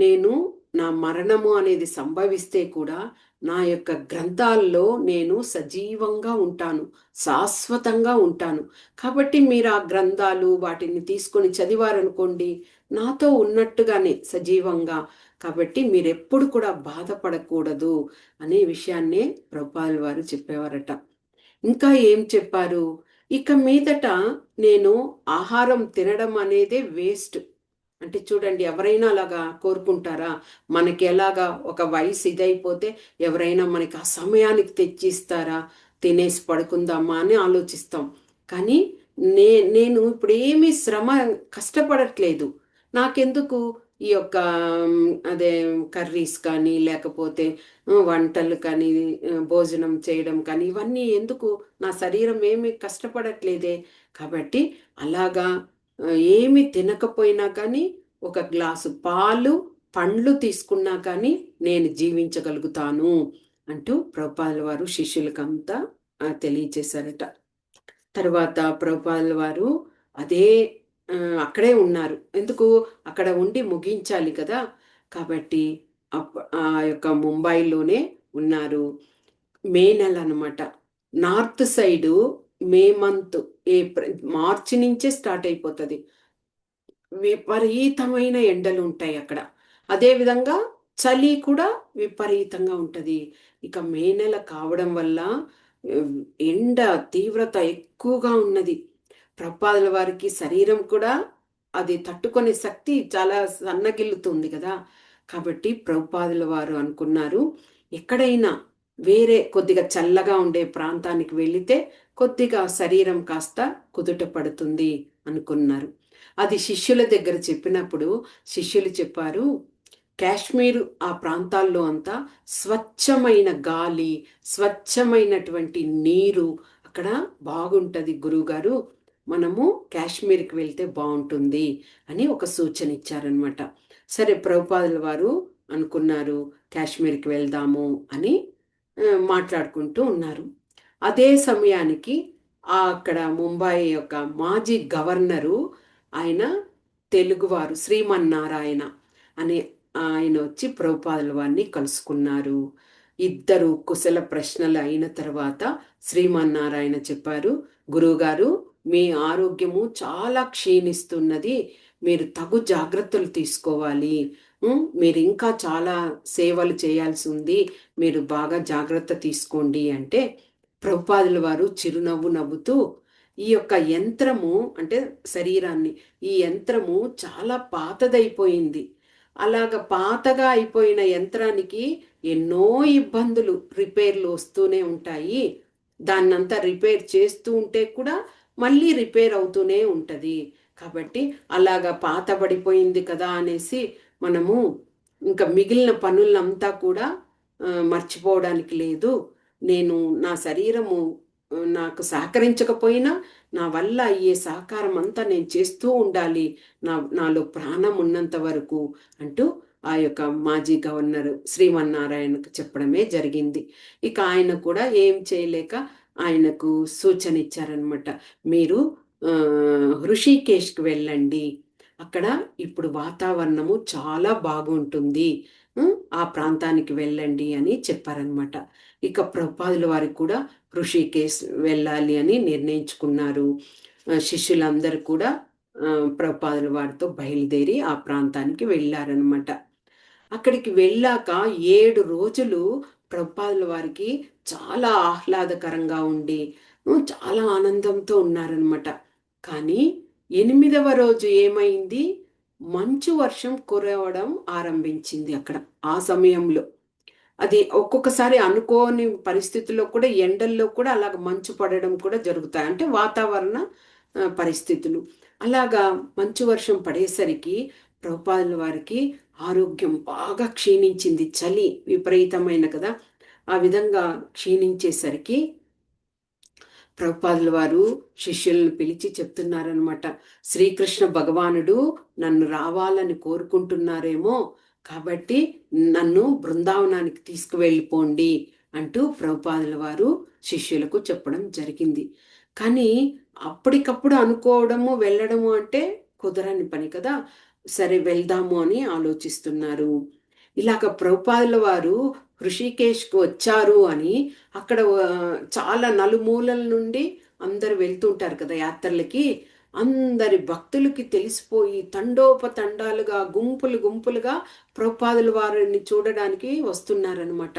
నేను నా మరణము అనేది సంభవిస్తే కూడా నా యొక్క గ్రంథాల్లో నేను సజీవంగా ఉంటాను, శాశ్వతంగా ఉంటాను. కాబట్టి మీరు ఆ గ్రంథాలు వాటిని తీసుకొని చదివారనుకోండి, నాతో ఉన్నట్టుగానే సజీవంగా. కాబట్టి మీరెప్పుడు కూడా బాధపడకూడదు అనే విషయాన్నే ప్రభుపాదుల వారు చెప్పేవారట. ఇంకా ఏం చెప్పారు? ఇక మీదట నేను ఆహారం తినడం అనేదే వేస్ట్. అంటే చూడండి, ఎవరైనా అలాగా కోరుకుంటారా? మనకి ఎలాగా ఒక వయసు ఇదైపోతే ఎవరైనా మనకి ఆ సమయానికి తెచ్చిస్తారా? తినేసి పడుకుందామా అని ఆలోచిస్తాం. కానీ నేను ఇప్పుడు ఏమీ కష్టపడట్లేదు. నాకెందుకు ఈ యొక్క అదే కర్రీస్ కానీ, లేకపోతే వంటలు కానీ, భోజనం చేయడం కానీ, ఇవన్నీ ఎందుకు? నా శరీరం ఏమీ కష్టపడట్లేదే. కాబట్టి అలాగా ఏమి తినకపోయినా కానీ ఒక గ్లాసు పాలు, పండ్లు తీసుకున్నా కానీ నేను జీవించగలుగుతాను అంటూ ప్రభుపాదుల వారు శిష్యులకంతా తెలియచేశారట. తర్వాత ప్రభుపాదుల వారు అదే అక్కడే ఉన్నారు. ఎందుకు? అక్కడ ఉండి ముగించాలి కదా! కాబట్టి ఆ యొక్క ముంబైలోనే ఉన్నారు. మే నెల అనమాట. నార్త్ సైడు మే మంత్, మార్చి నుంచే స్టార్ట్ అయిపోతుంది. విపరీతమైన ఎండలు ఉంటాయి అక్కడ. అదేవిధంగా చలి కూడా విపరీతంగా ఉంటుంది. ఇక మే నెల కావడం వల్ల ఎండ తీవ్రత ఎక్కువగా ఉన్నది. ప్రభుపాదుల వారికి శరీరం కూడా అది తట్టుకునే శక్తి చాలా సన్నగిల్లుతుంది కదా! కాబట్టి ప్రభుపాదుల వారు అనుకున్నారు, ఎక్కడైనా వేరే కొద్దిగా చల్లగా ఉండే ప్రాంతానికి వెళితే కొద్దిగా శరీరం కాస్త కుదుట పడుతుంది అనుకున్నారు. అది శిష్యుల దగ్గర చెప్పినప్పుడు శిష్యులు చెప్పారు, కాశ్మీర్ ఆ ప్రాంతాల్లో అంతా స్వచ్ఛమైన గాలి, స్వచ్ఛమైనటువంటి నీరు అక్కడ బాగుంటుంది గురువుగారు. మనము కాశ్మీర్కి వెళ్తే బాగుంటుంది అని ఒక సూచన ఇచ్చారనమాట. సరే, ప్రభుపాదుల వారు అనుకున్నారు కాశ్మీర్కి వెళ్దాము అని మాట్లాడుకుంటూ ఉన్నారు. అదే సమయానికి అక్కడ ముంబై యొక్క మాజీ గవర్నరు, ఆయన తెలుగువారు, శ్రీమన్నారాయణ అనే ఆయన వచ్చి ప్రభుపాదుల వారిని కలుసుకున్నారు. ఇద్దరు కుశల ప్రశ్నలు అయిన తర్వాత శ్రీమన్నారాయణ చెప్పారు, గురువుగారు మీ ఆరోగ్యము చాలా క్షీణిస్తున్నది, మీరు తగు జాగ్రత్తలు తీసుకోవాలి, మీరు ఇంకా చాలా సేవలు చేయాల్సి ఉంది, మీరు బాగా జాగ్రత్త తీసుకోండి అంటే ప్రభుపాదుల వారు చిరునవ్వు నవ్వుతూ, ఈ యొక్క యంత్రము అంటే శరీరాన్ని, ఈ యంత్రము చాలా పాతదైపోయింది. అలాగ పాతగా అయిపోయిన యంత్రానికి ఎన్నో ఇబ్బందులు, రిపేర్లు వస్తూనే ఉంటాయి. దాన్నంతా రిపేర్ చేస్తూ ఉంటే కూడా మళ్ళీ రిపేర్ అవుతూనే ఉంటుంది. కాబట్టి అలాగా పాతబడిపోయింది కదా అనేసి మనము ఇంకా మిగిలిన పనులంతా కూడా మర్చిపోవడానికి లేదు. నేను నా శరీరము నాకు సహకరించకపోయినా నా వల్ల అయ్యే సహకారం అంతా నేను చేస్తూ ఉండాలి, నాలో ప్రాణం ఉన్నంత వరకు అంటూ ఆ యొక్క మాజీ గవర్నర్ శ్రీమన్నారాయణకు చెప్పడమే జరిగింది. ఇక ఆయన కూడా ఏం చేయలేక ఆయనకు సూచన ఇచ్చారనమాట, మీరు హృషికేశ్కి వెళ్ళండి, అక్కడ ఇప్పుడు వాతావరణము చాలా బాగుంటుంది, ఆ ప్రాంతానికి వెళ్ళండి అని చెప్పారనమాట. ఇక ప్రభుపాదుల వారికి కూడా హృషికేశ్ వెళ్ళాలి అని నిర్ణయించుకున్నారు. శిష్యులందరూ కూడా ప్రభుపాదుల వారితో బయలుదేరి ఆ ప్రాంతానికి వెళ్ళారనమాట. అక్కడికి వెళ్ళాక 7 రోజులు ప్రభుపాదుల వారికి చాలా ఆహ్లాదకరంగా ఉండి చాలా ఆనందంతో ఉన్నారనమాట. కానీ 8వ రోజు ఏమైంది? మంచు వర్షం కురవడం ఆరంభించింది అక్కడ ఆ సమయంలో. అది ఒక్కొక్కసారి అనుకోని పరిస్థితుల్లో కూడా ఎండల్లో కూడా అలాగ మంచు పడడం కూడా జరుగుతాయి. అంటే వాతావరణ పరిస్థితులు. అలాగా మంచు వర్షం పడేసరికి ప్రభుపాదుల వారికి ఆరోగ్యం బాగా క్షీణించింది. చలి విపరీతమైన కదా! ఆ విధంగా క్షీణించేసరికి ప్రభుపాదుల వారు శిష్యులను పిలిచి చెప్తున్నారనమాట. శ్రీకృష్ణ భగవానుడు నన్ను రావాలని కోరుకుంటున్నారేమో, కాబట్టి నన్ను బృందావనానికి తీసుకువెళ్ళిపోండి అంటూ ప్రభుపాదుల వారు శిష్యులకు చెప్పడం జరిగింది. కానీ అప్పటికప్పుడు అనుకోవడము వెళ్ళడము అంటే కుదరని పని కదా! సరే వెళ్దాము అని ఆలోచిస్తున్నారు. ఇలాగ ప్రభుపాదుల వారు హృషికేశ్కు వచ్చారు అని అక్కడ చాలా నలుమూలల నుండి అందరు వెళ్తుంటారు కదా యాత్రలకి. అందరి భక్తులకి తెలిసిపోయి తండోపతండాలుగా గుంపులు గుంపులుగా ప్రభుపాదుల వారిని చూడడానికి వస్తున్నారనమాట.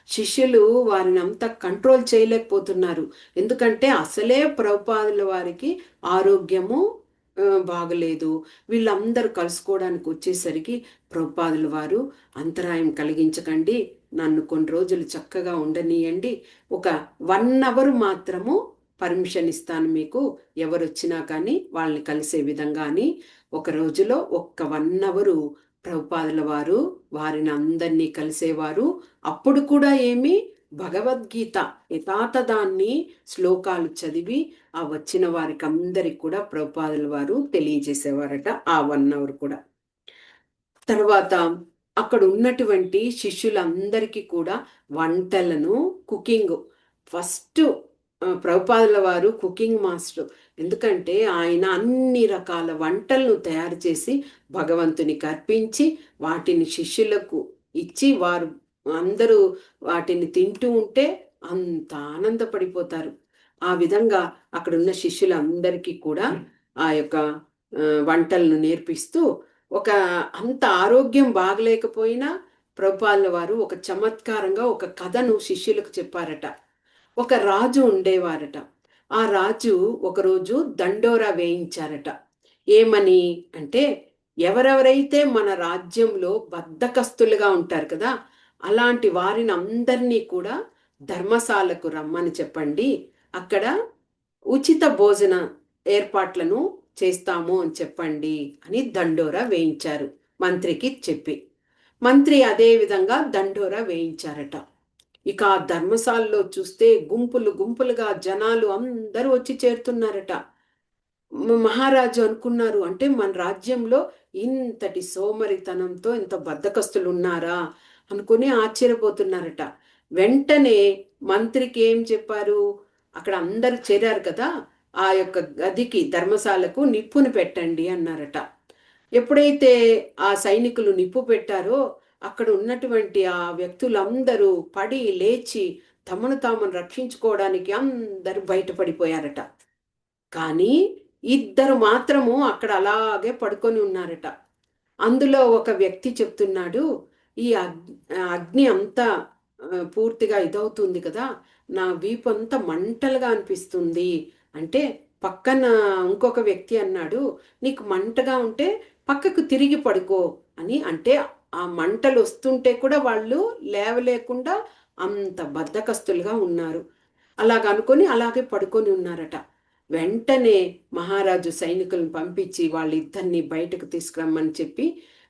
శిష్యులు వారిని అంతా కంట్రోల్ చేయలేకపోతున్నారు. ఎందుకంటే అసలే ప్రభుపాదుల వారికి ఆరోగ్యము బాగలేదు. వీళ్ళందరూ కలుసుకోవడానికి వచ్చేసరికి ప్రభుపాదుల వారు అంతరాయం కలిగించకండి, నన్ను కొన్ని రోజులు చక్కగా ఉండనీయండి, ఒక 1 అవర్ మాత్రము పర్మిషన్ ఇస్తాను మీకు, ఎవరు వచ్చినా కానీ వాళ్ళని కలిసే విధంగా అని ఒక రోజులో ఒక్క 1 అవరు ప్రభుపాదుల వారు వారిని అందరినీ కలిసేవారు. అప్పుడు కూడా ఏమి భగవద్గీత యథాతథాన్ని శ్లోకాలు చదివి ఆ వచ్చిన వారికి అందరికి కూడా ప్రభుపాదుల వారు తెలియజేసేవారట ఆ 1 అవర్ కూడా. తర్వాత అక్కడ ఉన్నటువంటి శిష్యులందరికీ కూడా వంటలను కుకింగ్ ఫస్ట్ ప్రభుపాదుల వారు కుకింగ్ మాస్టర్. ఎందుకంటే ఆయన అన్ని రకాల వంటలను తయారు చేసి భగవంతునికి అర్పించి వాటిని శిష్యులకు ఇచ్చి వారు అందరూ వాటిని తింటూ ఉంటే అంత ఆనందపడిపోతారు. ఆ విధంగా అక్కడ ఉన్న శిష్యులందరికీ కూడా ఆ యొక్క వంటలను నేర్పిస్తూ ఒక అంత ఆరోగ్యం బాగలేకపోయినా ప్రభుపాదుల వారు ఒక చమత్కారంగా ఒక కథను శిష్యులకు చెప్పారట. ఒక రాజు ఉండేవారట. ఆ రాజు ఒకరోజు దండోరా వేయించారట. ఏమని అంటే, ఎవరెవరైతే మన రాజ్యంలో బద్ధకస్తులుగా ఉంటారు కదా, అలాంటి వారిని అందరినీ కూడా ధర్మశాలకు రమ్మని చెప్పండి, అక్కడ ఉచిత భోజన ఏర్పాట్లను చేస్తాము అని చెప్పండి అని దండోరా వేయించారు మంత్రికి చెప్పి. మంత్రి అదే విధంగా దండోరా వేయించారట. ఇక ఆ ధర్మశాలలో చూస్తే గుంపులు గుంపులుగా జనాలు అందరూ వచ్చి చేరుతున్నారట. మహారాజు అనుకున్నారు, అంటే మన రాజ్యంలో ఇంతటి సోమరితనంతో ఇంత బద్ధకస్తులు ఉన్నారా అనుకుని ఆశ్చర్యపోతున్నారట. వెంటనే మంత్రికి ఏం చెప్పారు, అక్కడ అందరు చేరారు కదా, ఆ యొక్క గదికి ధర్మశాలకు నిప్పును పెట్టండి అన్నారట. ఎప్పుడైతే ఆ సైనికులు నిప్పు పెట్టారో అక్కడ ఉన్నటువంటి ఆ వ్యక్తులందరూ పడి లేచి తమను తామును రక్షించుకోవడానికి అందరూ బయటపడిపోయారట. కానీ 2 మాత్రము అక్కడ అలాగే పడుకొని ఉన్నారట. అందులో ఒక వ్యక్తి చెప్తున్నాడు, ఈ అగ్ని అంతా పూర్తిగా ఇదవుతుంది కదా, నా వీపు అంతా మంటలుగా అనిపిస్తుంది అంటే. పక్కన ఇంకొక వ్యక్తి అన్నాడు, నీకు మంటగా ఉంటే పక్కకు తిరిగి పడుకో అని. అంటే ఆ మంటలు వస్తుంటే కూడా వాళ్ళు లేవలేకుండా అంత బద్ధకస్తులుగా ఉన్నారు. అలాగ అనుకొని అలాగే పడుకొని ఉన్నారట. వెంటనే మహారాజు సైనికులను పంపించి వాళ్ళిద్దరిని బయటకు తీసుకురమ్మని చెప్పి,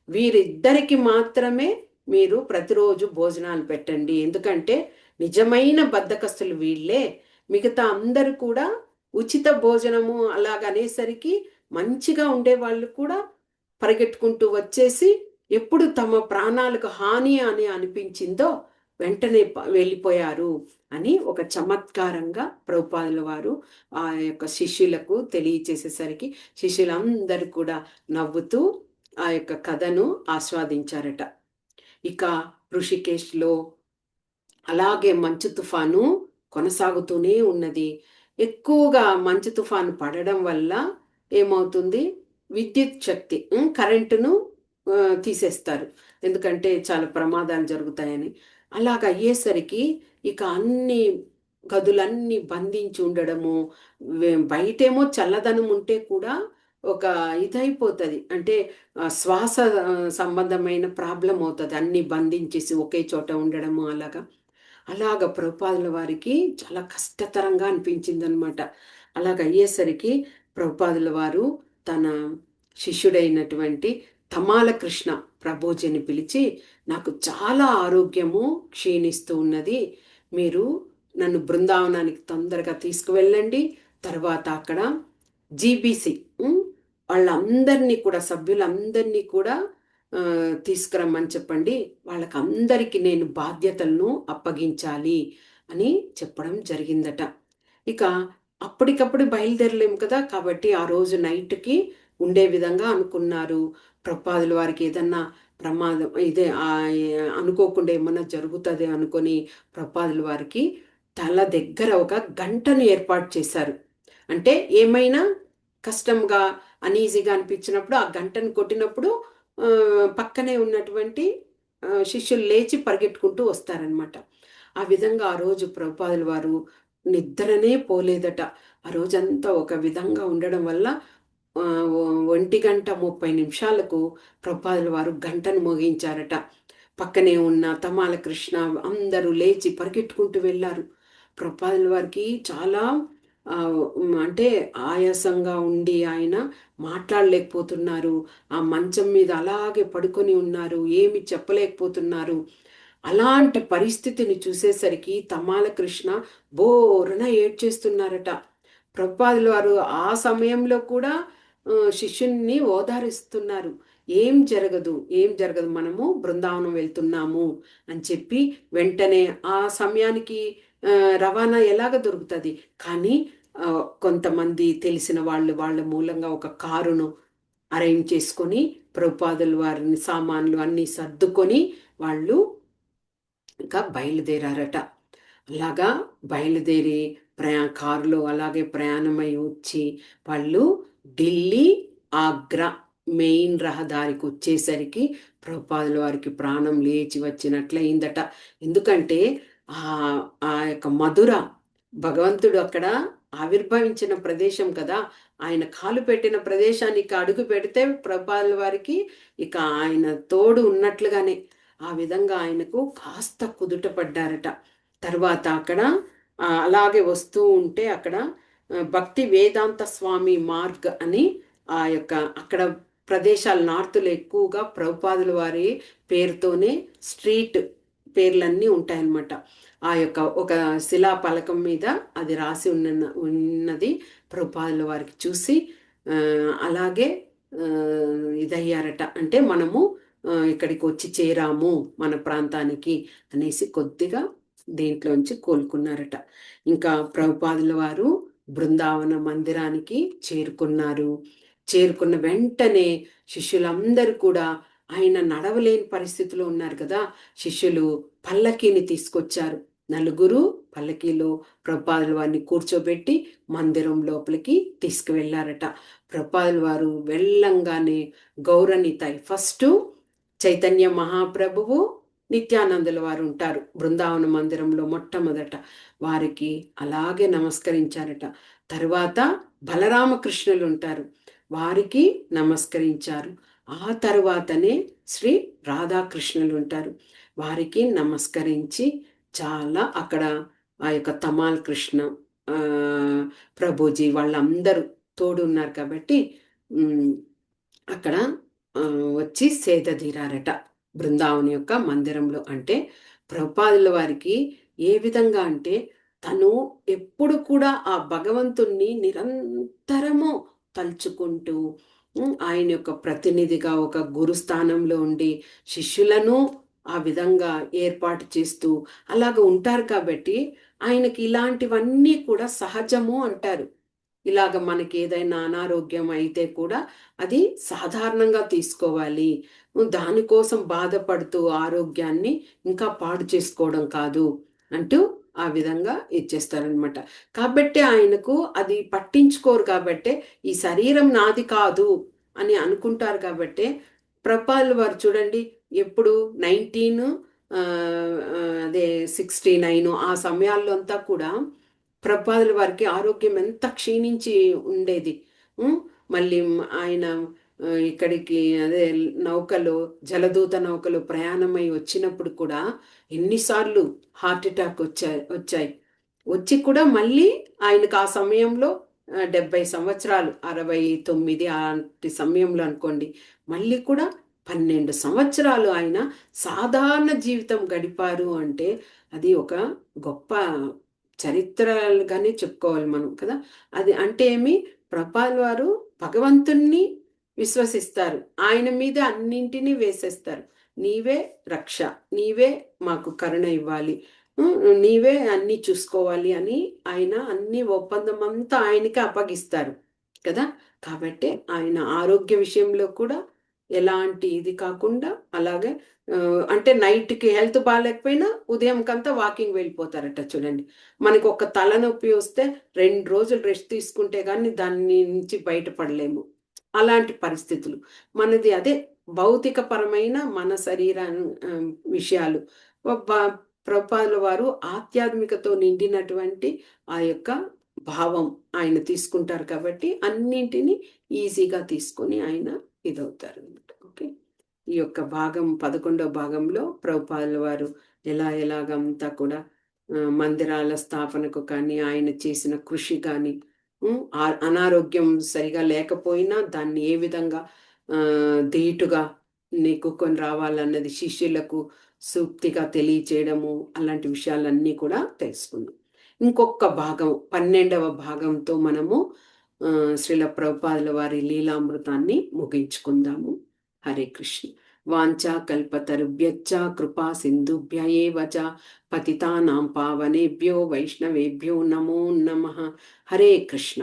వీరిద్దరికి మాత్రమే మీరు ప్రతిరోజు భోజనాలు పెట్టండి, ఎందుకంటే నిజమైన బద్ధకస్తులు వీళ్ళే, మిగతా అందరూ కూడా ఉచిత భోజనము అలాగనేసరికి మంచిగా ఉండేవాళ్ళు కూడా పరిగెట్టుకుంటూ వచ్చేసి ఎప్పుడు తమ ప్రాణాలకు హాని అని అనిపించిందో వెంటనే వెళ్ళిపోయారు అని ఒక చమత్కారంగా ప్రభుపాదుల వారు ఆ యొక్క శిష్యులకు తెలియచేసేసరికి శిష్యులందరూ కూడా నవ్వుతూ ఆ యొక్క కథను ఆస్వాదించారట. ఇక ఋషికేశ్లో అలాగే మంచు తుఫాను కొనసాగుతూనే ఉన్నది. ఎక్కువగా మంచు తుఫాను పడడం వల్ల ఏమవుతుంది, విద్యుత్ శక్తి కరెంటును తీసేస్తారు. ఎందుకంటే చాలా ప్రమాదాలు జరుగుతాయని. అలాగ అయ్యేసరికి ఇక అన్ని గదులన్నీ బంధించి ఉండడము, బయటేమో చల్లదనం ఉంటే కూడా ఒక ఇదైపోతుంది. అంటే శ్వాస సంబంధమైన ప్రాబ్లం అవుతుంది, అన్నీ బంధించేసి ఒకే చోట ఉండడము అలాగా. ప్రభుపాదుల వారికి చాలా కష్టతరంగా అనిపించిందనమాట. అయ్యేసరికి ప్రభుపాదుల వారు తన శిష్యుడైనటువంటి తమాల కృష్ణ ప్రభోజిని పిలిచి, నాకు చాలా ఆరోగ్యము క్షీణిస్తూ ఉన్నది, మీరు నన్ను బృందావనానికి తొందరగా తీసుకువెళ్ళండి. తర్వాత అక్కడ జీబీసీ వాళ్ళందరినీ కూడా, సభ్యులందరినీ కూడా తీసుకురమ్మని చెప్పండి, వాళ్ళకి అందరికీ నేను బాధ్యతలను అప్పగించాలి అని చెప్పడం జరిగిందట. ఇక అప్పటికప్పుడు బయలుదేరలేము కదా, కాబట్టి ఆ రోజు నైట్కి ఉండే విధంగా అనుకున్నారు. ప్రభుపాదుల వారికి ఏదన్నా ప్రమాదం ఇదే అనుకోకుండా ఏమన్నా జరుగుతుంది అనుకొని ప్రభుపాదుల వారికి తల దగ్గర ఒక గంటను ఏర్పాటు చేశారు. అంటే ఏమైనా కష్టంగా అనీజీగా అనిపించినప్పుడు ఆ గంటను కొట్టినప్పుడు పక్కనే ఉన్నటువంటి శిష్యులు లేచి పరిగెట్టుకుంటూ వస్తారనమాట. ఆ విధంగా ఆ రోజు ప్రభుపాదుల వారు నిద్రనే పోలేదట. ఆ రోజంతా ఒక విధంగా ఉండడం వల్ల 1:30 ప్రభుపాదుల వారు గంటను మోగించారట. పక్కనే ఉన్న తమాల కృష్ణ అందరూ లేచి పరిగెట్టుకుంటూ వెళ్ళారు. ప్రభుపాదుల వారికి చాలా అంటే ఆయాసంగా ఉండి ఆయన మాట్లాడలేకపోతున్నారు. ఆ మంచం మీద అలాగే పడుకొని ఉన్నారు, ఏమి చెప్పలేకపోతున్నారు. అలాంటి పరిస్థితిని చూసేసరికి తమాల కృష్ణ బోరున ఏడ్చేస్తున్నారట. ప్రభుపాదుల వారు ఆ సమయంలో కూడా శిష్యుని ఓదారిస్తున్నారు. ఏం జరగదు, ఏం జరగదు, మనము బృందావనం వెళ్తున్నాము అని చెప్పి వెంటనే ఆ సమయానికి రవాణా ఎలాగ దొరుకుతుంది, కానీ కొంతమంది తెలిసిన వాళ్ళ మూలంగా ఒక కారును అరేంజ్ చేసుకొని ప్రభుపాదుల వారిని సామాన్లు అన్నీ సర్దుకొని వాళ్ళు ఇంకా బయలుదేరారట. అలాగా బయలుదేరి కారులో అలాగే ప్రయాణమై వచ్చి వాళ్ళు ఢిల్లీ ఆగ్రా మెయిన్ రహదారికి వచ్చేసరికి ప్రభుపాదుల వారికి ప్రాణం లేచి వచ్చినట్లయిందట. ఎందుకంటే ఆ యొక్క మధుర భగవంతుడు అక్కడ ఆవిర్భవించిన ప్రదేశం కదా, ఆయన కాలు పెట్టిన ప్రదేశానికి అడుగు పెడితే ప్రభుపాదుల వారికి ఇక ఆయన తోడు ఉన్నట్లుగానే ఆ విధంగా ఆయనకు కాస్త కుదుట పడ్డారట. తర్వాత అక్కడ అలాగే వస్తూ ఉంటే అక్కడ భక్తి వేదాంత స్వామి మార్గ్ అని ఆ యొక్క అక్కడ ప్రదేశాలు నార్త్లో ఎక్కువగా ప్రభుపాదుల వారి పేరుతోనే స్ట్రీట్ పేర్లన్నీ ఉంటాయన్నమాట. ఆ యొక్క ఒక శిలా పలకం మీద అది రాసి ఉన్నది. ప్రభుపాదుల వారికి చూసి అలాగే ఇదయ్యారట. అంటే మనము ఇక్కడికి వచ్చి చేరాము మన ప్రాంతానికి అనేసి కొద్దిగా దీంట్లోంచి కోలుకున్నారట. ఇంకా ప్రభుపాదుల వారు బృందావన మందిరానికి చేరుకున్నారు. చేరుకున్న వెంటనే శిష్యులందరూ కూడా, ఆయన నడవలేని పరిస్థితిలో ఉన్నారు కదా, శిష్యులు పల్లకీని తీసుకొచ్చారు. నలుగురు పల్లకీలో ప్రభుపాదుల వారిని కూర్చోబెట్టి మందిరం లోపలికి తీసుకువెళ్ళారట. ప్రభుపాదుల వారు వెళ్ళంగానే గౌరనితాయి ఫస్ట్ చైతన్య మహాప్రభువు, నిత్యానందుల వారు ఉంటారు బృందావన మందిరంలో మొట్టమొదట, వారికి అలాగే నమస్కరించారట. తర్వాత బలరామకృష్ణులు ఉంటారు, వారికి నమస్కరించారు. ఆ తర్వాతనే శ్రీ రాధాకృష్ణులు ఉంటారు, వారికి నమస్కరించి చాలా అక్కడ ఆ యొక్క తమాల్ కృష్ణ ప్రభుజీ వాళ్ళందరూ తోడు ఉన్నారు కాబట్టి అక్కడ వచ్చి సేద తీరారట బృందావన్ యొక్క మందిరంలో. అంటే ప్రభుపాదుల వారికి ఏ విధంగా అంటే తను ఎప్పుడు కూడా ఆ భగవంతుణ్ణి నిరంతరము తలుచుకుంటూ ఆయన యొక్క ప్రతినిధిగా ఒక గురుస్థానంలో ఉండి శిష్యులను ఆ విధంగా ఏర్పాటు చేస్తూ అలాగ ఉంటారు కాబట్టి ఆయనకి ఇలాంటివన్నీ కూడా సహజము అంటారు. ఇలాగ మనకి ఏదైనా అనారోగ్యం అయితే కూడా అది సాధారణంగా తీసుకోవాలి. దానికోసం బాధపడుతూ ఆరోగ్యాన్ని ఇంకా పాడు చేసుకోవడం కాదు అంటూ ఆ విధంగా ఇచ్చేస్తారనమాట. కాబట్టి ఆయనకు అది పట్టించుకోరు కాబట్టే ఈ శరీరం నాది కాదు అని అనుకుంటారు కాబట్టే ప్రభుపాదుల వారు చూడండి ఎప్పుడు 19 అదే 69 ఆ సమయాల్లో అంతా కూడా ప్రభుపాదుల వారికి ఆరోగ్యం ఎంత క్షీణించి ఉండేది. ఉం? మళ్ళీ ఆయన ఇక్కడికి అదే నౌకలో జలదూత నౌకలో ప్రయాణమై వచ్చినప్పుడు కూడా ఎన్నిసార్లు హార్ట్ అటాక్ వచ్చాయి. వచ్చి కూడా మళ్ళీ ఆయనకు ఆ సమయంలో 70 సంవత్సరాలు 69 అలాంటి సమయంలో అనుకోండి. మళ్ళీ కూడా 12 సంవత్సరాలు ఆయన సాధారణ జీవితం గడిపారు అంటే అది ఒక గొప్ప చరిత్రగానే చెప్పుకోవాలి మనం కదా. అది అంటే ఏమి ప్రభుపాదుల వారు భగవంతుణ్ణి విశ్వసిస్తారు. ఆయన మీద అన్నింటినీ వేసేస్తారు. నీవే రక్ష, నీవే మాకు కరుణ ఇవ్వాలి, నీవే అన్నీ చూసుకోవాలి అని ఆయన అన్ని ఒప్పందం అంతా ఆయనకే అప్పగిస్తారు కదా. కాబట్టి ఆయన ఆరోగ్య విషయంలో కూడా ఎలాంటి ఇది కాకుండా అలాగే అంటే నైట్కి హెల్త్ బాగాలేకపోయినా ఉదయంకంతా వాకింగ్ వెళ్ళిపోతారట చూడండి. మనకు ఒక తలనొప్పి వస్తే 2 రోజులు రెస్ట్ తీసుకుంటే కానీ దాని నుంచి బయటపడలేము. అలాంటి పరిస్థితులు మనది అదే భౌతిక పరమైన మన శరీరాన్ని విషయాలు. ప్రభుపాదుల వారు ఆధ్యాత్మికతో నిండినటువంటి ఆ యొక్క భావం ఆయన తీసుకుంటారు కాబట్టి అన్నింటినీ ఈజీగా తీసుకొని ఆయన ఇదవుతారు అనమాట. ఓకే, ఈ యొక్క భాగం 11వ భాగంలో ప్రభుపాదుల వారు ఎలాగంతా కూడా మందిరాల స్థాపనకు కానీ ఆయన చేసిన కృషి కానీ అనారోగ్యం సరిగా లేకపోయినా దాన్ని ఏ విధంగా ధీటుగా నెగ్గుకొని రావాలన్నది శిష్యులకు సూక్తిగా తెలియచేయడము అలాంటి విషయాలన్నీ కూడా తెలుసుకున్నాం. ఇంకొక భాగం 12వ భాగంతో మనము శ్రీల ప్రభుపాదుల వారి లీలామృతాన్ని ముగించుకుందాము. హరే కృష్ణ. వాంఛా కల్పతరుభ్యశ్చ కృపా సింధుభ్య ఏవ చ పతితానాం పావనేభ్యో వైష్ణవేభ్యో నమో నమః. హరే కృష్ణ.